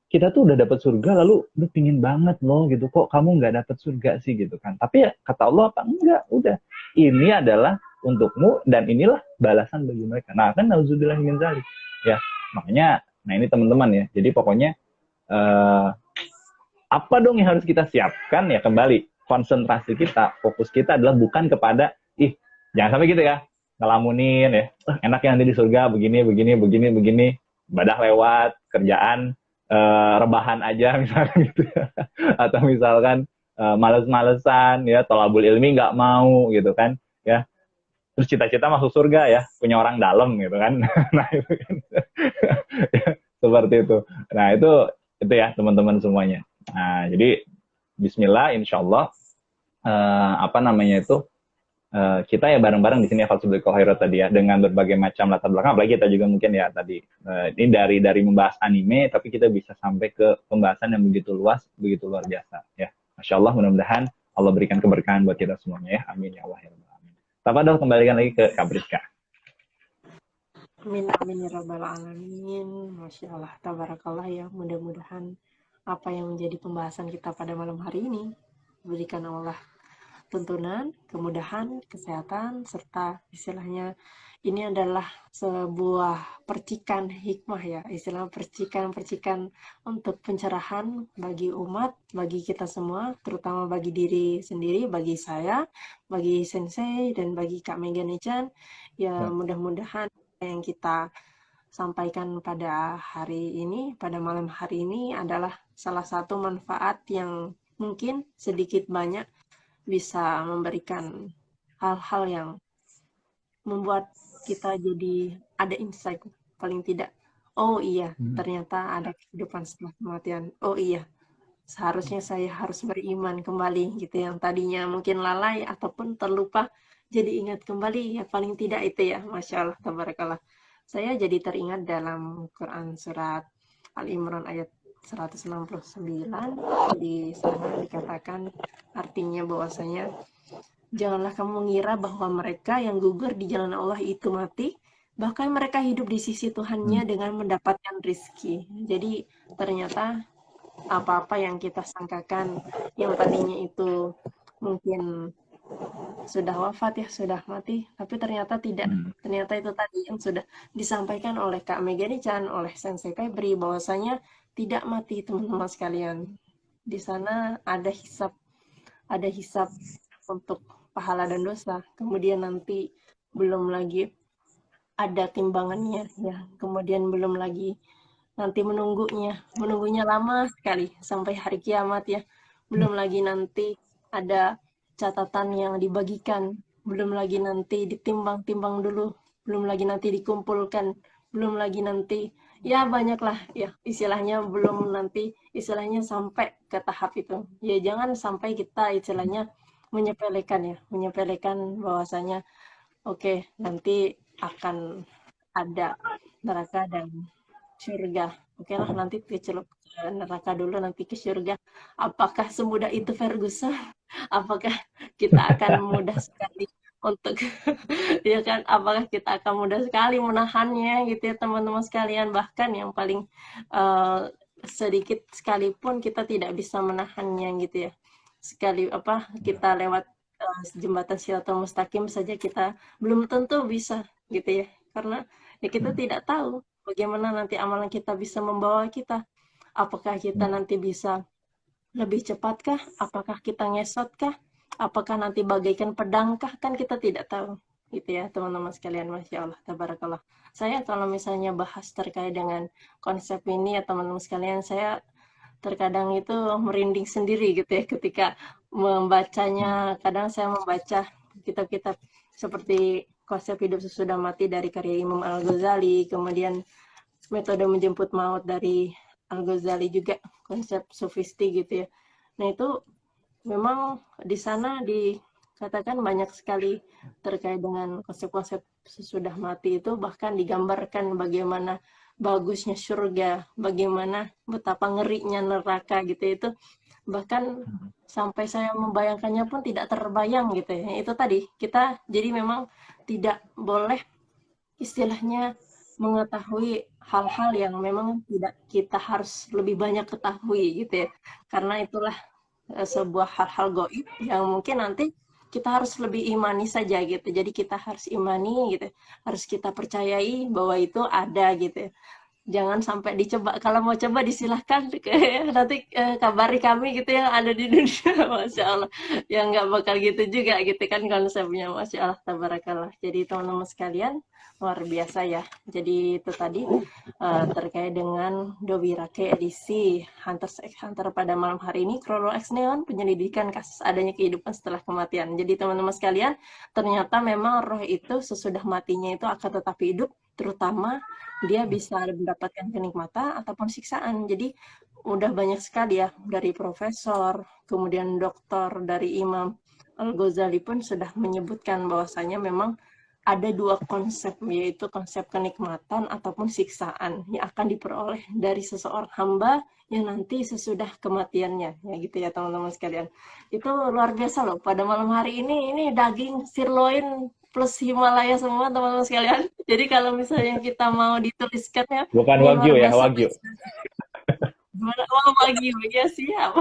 kita tuh udah dapat surga, lalu lu pingin banget loh gitu, kok kamu nggak dapat surga sih gitu kan. Tapi ya kata Allah apa? Enggak, udah. Ini adalah untukmu dan inilah balasan bagi mereka. Nah kan nauzubillah min dzalik. Ya, makanya nah ini teman-teman ya. Jadi pokoknya apa dong yang harus kita siapkan ya, kembali konsentrasi kita, fokus kita adalah bukan kepada jangan sampai gitu ya, ngelamunin ya. Enak ya nanti di surga begini ibadah lewat, kerjaan rebahan aja misalkan gitu ya. Atau misalkan males-malesan ya, thalabul ilmi nggak mau gitu kan ya, terus cita-cita masuk surga ya, punya orang dalam gitu kan. Nah itu kan seperti itu. Nah itu ya teman-teman semuanya. Nah jadi bismillah, insyaallah kita ya bareng-bareng di sini ya Fatsubikul Khairat tadi ya, dengan berbagai macam latar belakang, apalagi kita juga mungkin ya tadi ini dari membahas anime, tapi kita bisa sampai ke pembahasan yang begitu luas, begitu luar biasa ya. Masya Allah, mudah-mudahan Allah berikan keberkahan buat kita semuanya ya, amin ya Allah ya Rabbal alamin. Tafadhol, kembalikan lagi ke Kak Priska. Amin amin ya rabbal alamin. Masya Allah, tabarakallah ya. Mudah-mudahan apa yang menjadi pembahasan kita pada malam hari ini berikan Allah tuntunan, kemudahan, kesehatan, serta istilahnya ini adalah sebuah percikan hikmah ya, istilah percikan-percikan untuk pencerahan bagi umat, bagi kita semua, terutama bagi diri sendiri, bagi saya, bagi Sensei, dan bagi Kak Mega Nechan. Ya mudah-mudahan yang kita sampaikan pada hari ini, pada malam hari ini adalah salah satu manfaat yang mungkin sedikit banyak bisa memberikan hal-hal yang membuat kita jadi ada insight, paling tidak, oh iya ternyata ada kehidupan setelah kematian, oh iya seharusnya saya harus beriman kembali gitu, yang tadinya mungkin lalai ataupun terlupa jadi ingat kembali ya, paling tidak itu ya. Masya Allah, tabarakallah. Saya jadi teringat dalam Quran surat Al-Imran ayat 169, di sana dikatakan artinya bahwasanya janganlah kamu mengira bahwa mereka yang gugur di jalan Allah itu mati, bahkan mereka hidup di sisi Tuhannya dengan mendapatkan rizki. Jadi ternyata apa-apa yang kita sangkakan yang tadinya itu mungkin sudah wafat ya, sudah mati, tapi ternyata tidak. Ternyata itu tadi yang sudah disampaikan oleh Kak Mega Nechan, oleh Sensei Febri, bahwasanya tidak mati teman-teman sekalian. Di sana ada hisab untuk pahala dan dosa. Kemudian nanti belum lagi ada timbangannya ya. Kemudian belum lagi nanti menunggunya lama sekali sampai hari kiamat ya. Belum lagi nanti ada catatan yang dibagikan, belum lagi nanti ditimbang-timbang dulu, belum lagi nanti dikumpulkan, belum lagi nanti ya banyaklah ya istilahnya, belum nanti istilahnya sampai ke tahap itu. Ya jangan sampai kita istilahnya menyepelekan bahwasanya oke, nanti akan ada neraka dan surga. Oke lah, nanti dicelup ke neraka dulu, nanti ke surga. Apakah semudah itu Ferguson? Apakah kita akan mudah sekali untuk ya kan? Apakah kita akan mudah sekali menahannya gitu ya teman-teman sekalian? Bahkan yang paling eh, sedikit sekalipun kita tidak bisa menahannya gitu ya. Sekali apa kita lewat jembatan Siratal Mustaqim saja kita belum tentu bisa gitu ya. Karena ya kita tidak tahu bagaimana nanti amalan kita bisa membawa kita. Apakah kita nanti bisa lebih cepatkah? Apakah kita ngesotkah? Apakah nanti bagaikan pedangkah? Kan kita tidak tahu. Gitu ya teman-teman sekalian. Masya Allah, tabarakallah. Saya kalau misalnya bahas terkait dengan konsep ini ya teman-teman sekalian, saya terkadang itu merinding sendiri gitu ya ketika membacanya. Kadang saya membaca kitab-kitab seperti Konsep Hidup Sesudah Mati dari karya Imam Al-Ghazali, kemudian Metode Menjemput Maut dari Al-Ghazali juga, konsep sofisti gitu ya. Nah itu memang di sana dikatakan banyak sekali terkait dengan konsep-konsep sesudah mati itu, bahkan digambarkan bagaimana bagusnya surga, bagaimana betapa ngerinya neraka gitu itu. Bahkan sampai saya membayangkannya pun tidak terbayang gitu ya. Itu tadi, kita jadi memang tidak boleh istilahnya mengetahui hal-hal yang memang tidak kita harus lebih banyak ketahui gitu ya. Karena itulah sebuah hal-hal goib yang mungkin nanti kita harus lebih imani saja gitu. Jadi kita harus imani gitu. Harus kita percayai bahwa itu ada gitu ya. Jangan sampai dicoba. Kalau mau coba disilahkan nanti kabari kami gitu yang ada di dunia. Masya Allah. Ya nggak bakal gitu juga gitu kan konsepnya. Masya Allah, tabarakallah. Jadi teman-teman sekalian, luar biasa ya. Jadi itu tadi terkait dengan Dobirake edisi Hunter x Hunter pada malam hari ini. Chrolo X Neon, penyelidikan kasus adanya kehidupan setelah kematian. Jadi teman-teman sekalian, ternyata memang roh itu sesudah matinya itu akan tetap hidup, terutama dia bisa mendapatkan kenikmatan ataupun siksaan. Jadi udah banyak sekali ya dari profesor, kemudian dokter, dari Imam Al-Ghazali pun sudah menyebutkan bahwasanya memang ada dua konsep, yaitu konsep kenikmatan ataupun siksaan yang akan diperoleh dari seseorang hamba yang nanti sesudah kematiannya, ya gitu ya teman-teman sekalian. Itu luar biasa loh, pada malam hari ini daging sirloin plus Himalaya semua teman-teman sekalian. Jadi kalau misalnya kita mau dituliskannya, Bukan ini wagyu luar ya, biasa. wagyu. Gimana? Oh, wagyu ya siap.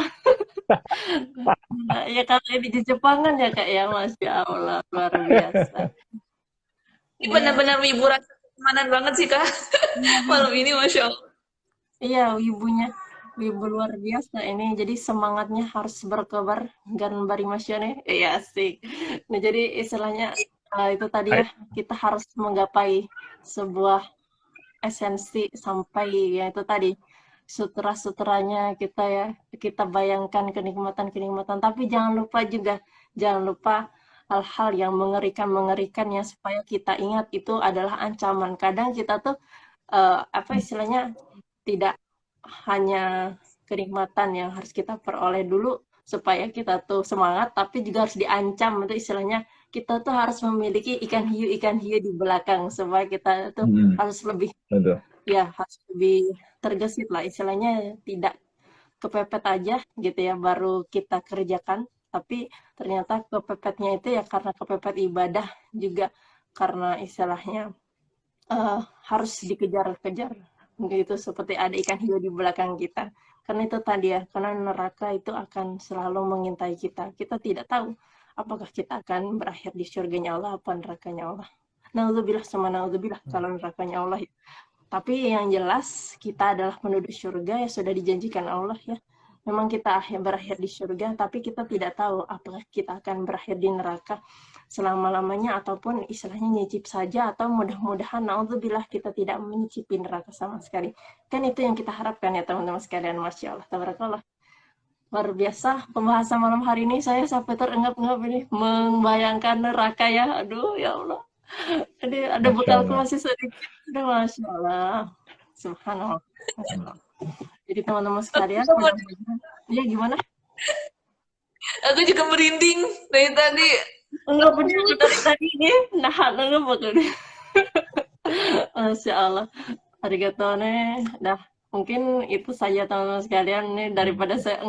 Nah, ya kalau di Jepangan ya kak ya, Masya Allah, luar biasa. Ini benar-benar wibu rasa kemanan banget sih kak. Malam ini Masya Allah. Iya, wibu luar biasa ini. Jadi semangatnya harus berkobar ganbari masyane. Iya asik. Nah jadi istilahnya itu tadi ya, kita harus menggapai sebuah esensi sampai ya itu tadi sutra-sutranya kita ya, kita bayangkan kenikmatan-kenikmatan, tapi jangan lupa hal-hal yang mengerikan ya, supaya kita ingat itu adalah ancaman. Kadang kita tuh apa istilahnya tidak hanya kenikmatan yang harus kita peroleh dulu supaya kita tuh semangat, tapi juga harus diancam. Itu istilahnya kita tuh harus memiliki ikan hiu di belakang supaya kita tuh harus lebih ya harus lebih tergesit lah, istilahnya tidak kepepet aja gitu ya baru kita kerjakan, tapi ternyata kepepetnya itu ya karena kepepet ibadah juga, karena istilahnya harus dikejar-kejar gitu, seperti ada ikan hiu di belakang kita. Karena itu tadi ya, karena neraka itu akan selalu mengintai kita. Kita tidak tahu apakah kita akan berakhir di surganya Allah apa nerakanya Allah. Na'udzubillah sama na'udzubillah kalau nerakanya Allah. Tapi yang jelas kita adalah penduduk surga yang sudah dijanjikan Allah ya. Memang kita berakhir di surga, tapi kita tidak tahu apakah kita akan berakhir di neraka selama-lamanya ataupun istilahnya nyicip saja, atau mudah-mudahan na'udzubillah kita tidak menyicipi neraka sama sekali. Kan itu yang kita harapkan ya teman-teman sekalian. Masya Allah, tabarakallah. Luar biasa pembahasan malam hari ini, saya sampai terengap-engap ini membayangkan neraka ya. Aduh ya Allah. Jadi ada bekalku masih sedikit. Aduh, Masya Allah. Subhanallah. Masya Allah. Jadi teman-teman sekalian, ya gimana? Aku juga merinding dari tadi. Enggak benar dari tadi ini, nah enggak bakal. Masya Allah. Arigatone. Nah, mungkin itu saja teman-teman sekalian nih daripada saya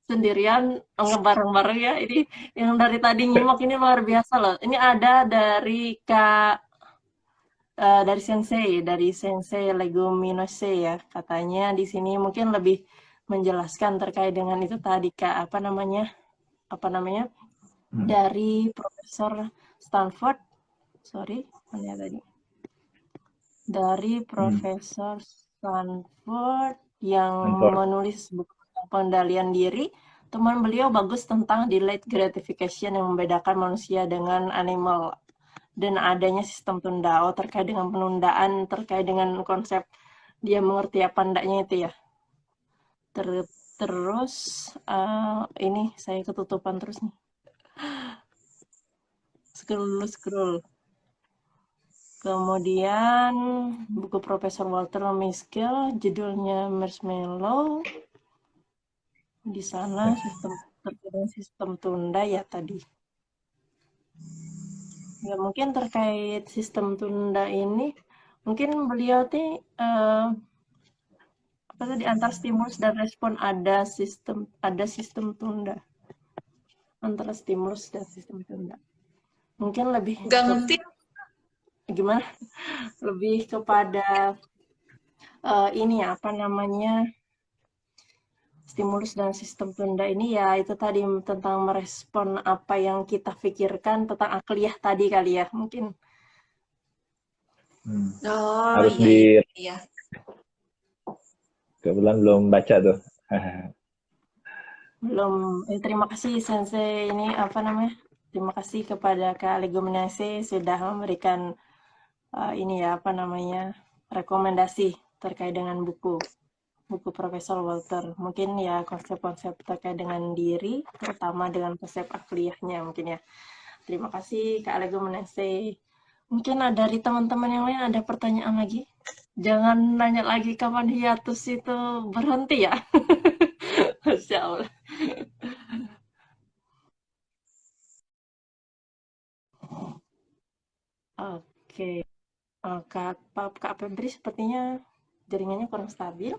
sendirian bareng-bareng ya. Ini yang dari tadi nyimak ini luar biasa loh. Ini ada dari dari Sensei Leguminose ya. Katanya di sini mungkin lebih menjelaskan terkait dengan itu tadi Kak, apa namanya? Dari Profesor Stanford. Sorry, mana ya tadi? Dari Profesor Stanford yang menulis buku tentang pengendalian diri. Teman beliau bagus tentang delayed gratification yang membedakan manusia dengan animal dan adanya sistem tunda. Oh, terkait dengan penundaan, terkait dengan konsep dia mengerti apa ndaknya itu ya. Terus ini saya ketutupan terus nih. Scroll. Kemudian buku Profesor Walter Mischel judulnya Marshmallow. Di sana sistem tunda ya tadi. Ya mungkin terkait sistem tunda ini mungkin beliau apa tadi antar stimulus dan respon ada sistem tunda. Antara stimulus dan sistem tunda. Mungkin lebih Nggak ngerti. Gimana? Lebih kepada ini ya, apa namanya? Stimulus dan sistem tunda ini ya itu tadi tentang merespon apa yang kita pikirkan tentang akliyah tadi kali ya mungkin. Oh Harus iya. Kebetulan belum baca tuh. Belum. Terima kasih Sensei ini apa namanya? Terima kasih kepada Kak Leguminase sudah memberikan ini ya apa namanya rekomendasi terkait dengan buku Profesor Walter. Mungkin ya konsep-konsep terkait dengan diri, terutama dengan konsep akliyahnya mungkin ya. Terima kasih Kak Leguminase. Mungkin dari teman-teman yang lain ada pertanyaan lagi? Jangan nanya lagi kapan hiatus itu berhenti ya. Masya Allah. Oke. Kak Febri sepertinya jaringannya kurang stabil.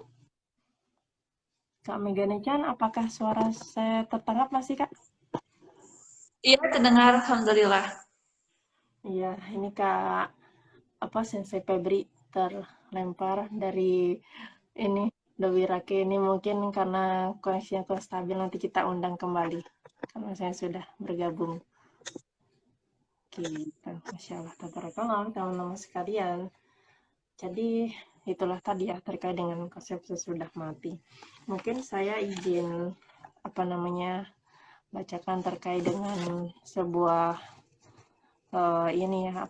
Kak Megane Chan, apakah suara saya tertangkap masih, Kak? Iya, terdengar. Alhamdulillah. Iya, ini Kak Sensei Febri terlempar dari ini Dewi Rake ini mungkin karena koneksinya kurang stabil nanti kita undang kembali karena saya sudah bergabung. Kita, Masya Allah, tabarakallah teman-teman sekalian. Jadi itulah tadi ya terkait dengan konsep sesudah mati. Mungkin saya izin bacakan terkait dengan sebuah ini ya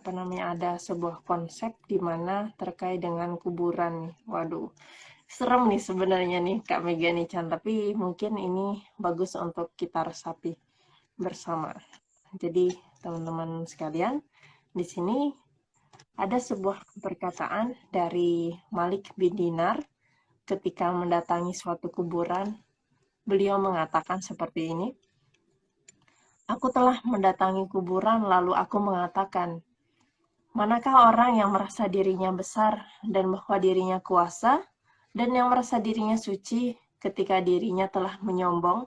ada sebuah konsep di mana terkait dengan kuburan nih. Waduh, serem nih sebenarnya nih Kak Megane Chan, tapi mungkin ini bagus untuk kita resapi bersama. Jadi teman-teman sekalian, di sini ada sebuah perkataan dari Malik bin Dinar ketika mendatangi suatu kuburan. Beliau mengatakan seperti ini, "Aku telah mendatangi kuburan lalu aku mengatakan, manakah orang yang merasa dirinya besar dan bahwa dirinya kuasa dan yang merasa dirinya suci ketika dirinya telah menyombong,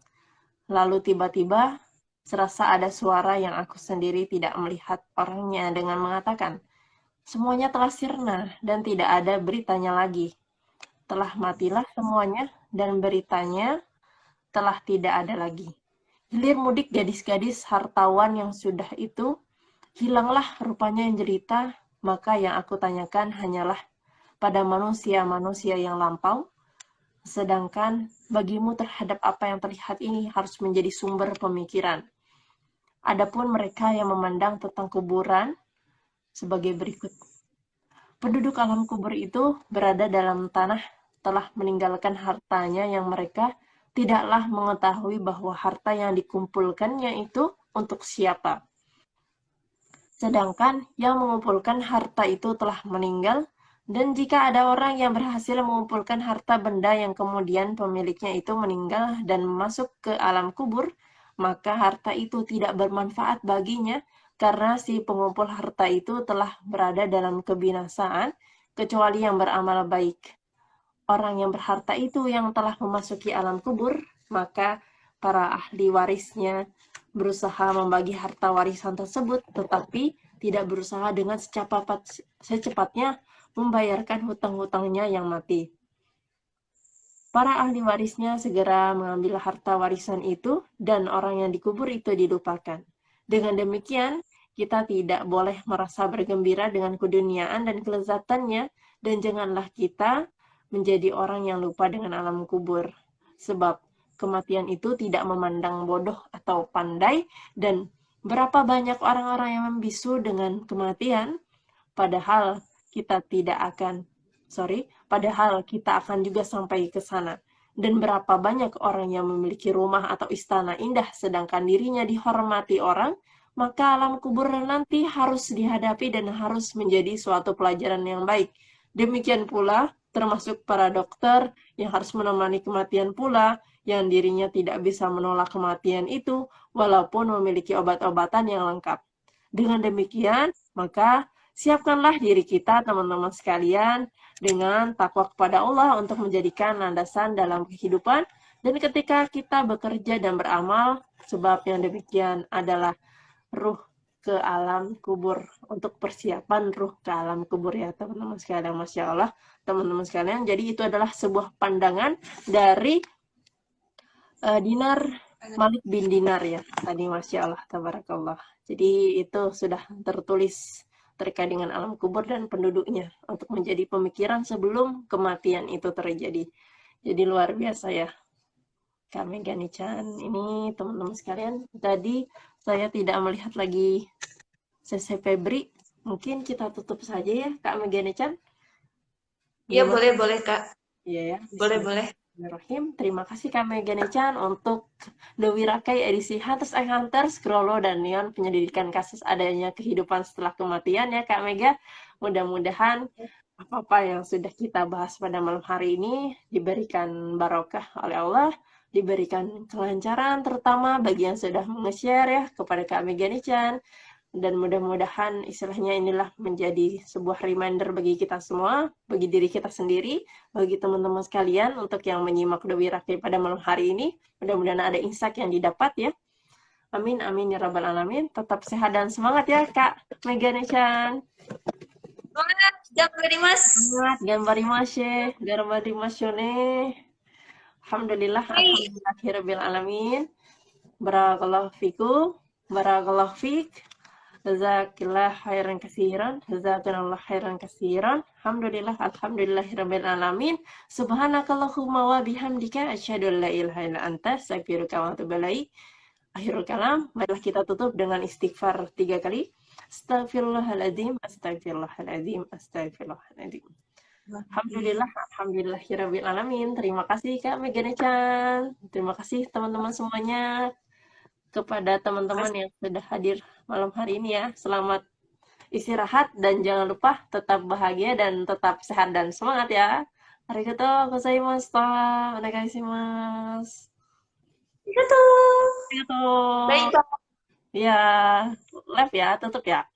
lalu tiba-tiba serasa ada suara yang aku sendiri tidak melihat orangnya dengan mengatakan, semuanya telah sirna dan tidak ada beritanya lagi. Telah matilah semuanya dan beritanya telah tidak ada lagi. Hilir mudik gadis-gadis hartawan yang sudah itu, hilanglah rupanya yang jelita, maka yang aku tanyakan hanyalah pada manusia-manusia yang lampau, sedangkan bagimu terhadap apa yang terlihat ini harus menjadi sumber pemikiran. Adapun mereka yang memandang tentang kuburan sebagai berikut. Penduduk alam kubur itu berada dalam tanah telah meninggalkan hartanya yang mereka tidaklah mengetahui bahwa harta yang dikumpulkannya itu untuk siapa. Sedangkan yang mengumpulkan harta itu telah meninggal, dan jika ada orang yang berhasil mengumpulkan harta benda yang kemudian pemiliknya itu meninggal dan masuk ke alam kubur, maka harta itu tidak bermanfaat baginya karena si pengumpul harta itu telah berada dalam kebinasaan kecuali yang beramal baik. Orang yang berharta itu yang telah memasuki alam kubur, maka para ahli warisnya berusaha membagi harta warisan tersebut, tetapi tidak berusaha dengan secepatnya membayarkan hutang-hutangnya yang mati. Para ahli warisnya segera mengambil harta warisan itu, dan orang yang dikubur itu dilupakan. Dengan demikian, kita tidak boleh merasa bergembira dengan keduniaan dan kelezatannya, dan janganlah kita menjadi orang yang lupa dengan alam kubur. Sebab kematian itu tidak memandang bodoh atau pandai, dan berapa banyak orang-orang yang membisu dengan kematian, padahal kita akan juga sampai ke sana. Dan berapa banyak orang yang memiliki rumah atau istana indah, sedangkan dirinya dihormati orang, maka alam kubur nanti harus dihadapi dan harus menjadi suatu pelajaran yang baik. Demikian pula, termasuk para dokter yang harus menemani kematian pula, yang dirinya tidak bisa menolak kematian itu, walaupun memiliki obat-obatan yang lengkap. Dengan demikian, maka siapkanlah diri kita, teman-teman sekalian, dengan takwa kepada Allah untuk menjadikan landasan dalam kehidupan. Dan ketika kita bekerja dan beramal, sebab yang demikian adalah ruh ke alam kubur, untuk persiapan ruh ke alam kubur ya teman-teman sekalian. Masya Allah, teman-teman sekalian. Jadi itu adalah sebuah pandangan dari Dinar Malik bin Dinar ya. Tadi Masya Allah, tabarakallah. Jadi itu sudah tertulis terkait dengan alam kubur dan penduduknya untuk menjadi pemikiran sebelum kematian itu terjadi. Jadi luar biasa ya. Kak Megani-chan, ini teman-teman sekalian, tadi saya tidak melihat lagi CC Febri. Mungkin kita tutup saja ya, Kak Megani-chan. Iya, boleh, Kak. Iya ya. Boleh. Bismillahirrahmanirrahim. Terima kasih Kak Megani-chan untuk Dewi Rakai edisi Hunters x Hunters, Scrollo dan Neon, penyelidikan kasus adanya kehidupan setelah kematian ya Kak Mega. Mudah-mudahan apa-apa yang sudah kita bahas pada malam hari ini diberikan barokah oleh Allah, diberikan kelancaran terutama bagi yang sudah nge-share ya kepada Kak Megani-chan. Dan mudah-mudahan istilahnya inilah menjadi sebuah reminder bagi kita semua, bagi diri kita sendiri, bagi teman-teman sekalian untuk yang menyimak Dewi Rakai pada malam hari ini. Mudah-mudahan ada insight yang didapat ya. Amin, amin ya rabbal alamin. Tetap sehat dan semangat ya Kak Megani-chan. Semangat, gambarimasu. Semangat, gambarimasu ne. Alhamdulillah, alhamdulillahirabbil alamin. Barakallahu fikum, barakallahu fik. Jazakillah khairan katsiran, jazakallahu khairan katsiran. Alhamdulillah, alhamdulillahirabbil alamin. Subhanakallahumma wa bihamdika asyhadu an la ilaha illa anta astaghfiruka wa atubu ilaik. Akhirul kalam, marilah kita tutup dengan istighfar 3 kali. Astaghfirullahaladzim, astaghfirullahaladzim, astaghfirullahaladzim. Alhamdulillah, alhamdulillahirabbil alamin. Terima kasih Kak Megani-chan. Terima kasih teman-teman semuanya. Kepada teman-teman yang sudah hadir malam hari ini ya. Selamat istirahat dan jangan lupa tetap bahagia dan tetap sehat dan semangat ya. Arigatou gozaimasu. Onegaishimasu. Arigatou. Arigatou. Baik, Pak. Ya, live ya, tutup ya.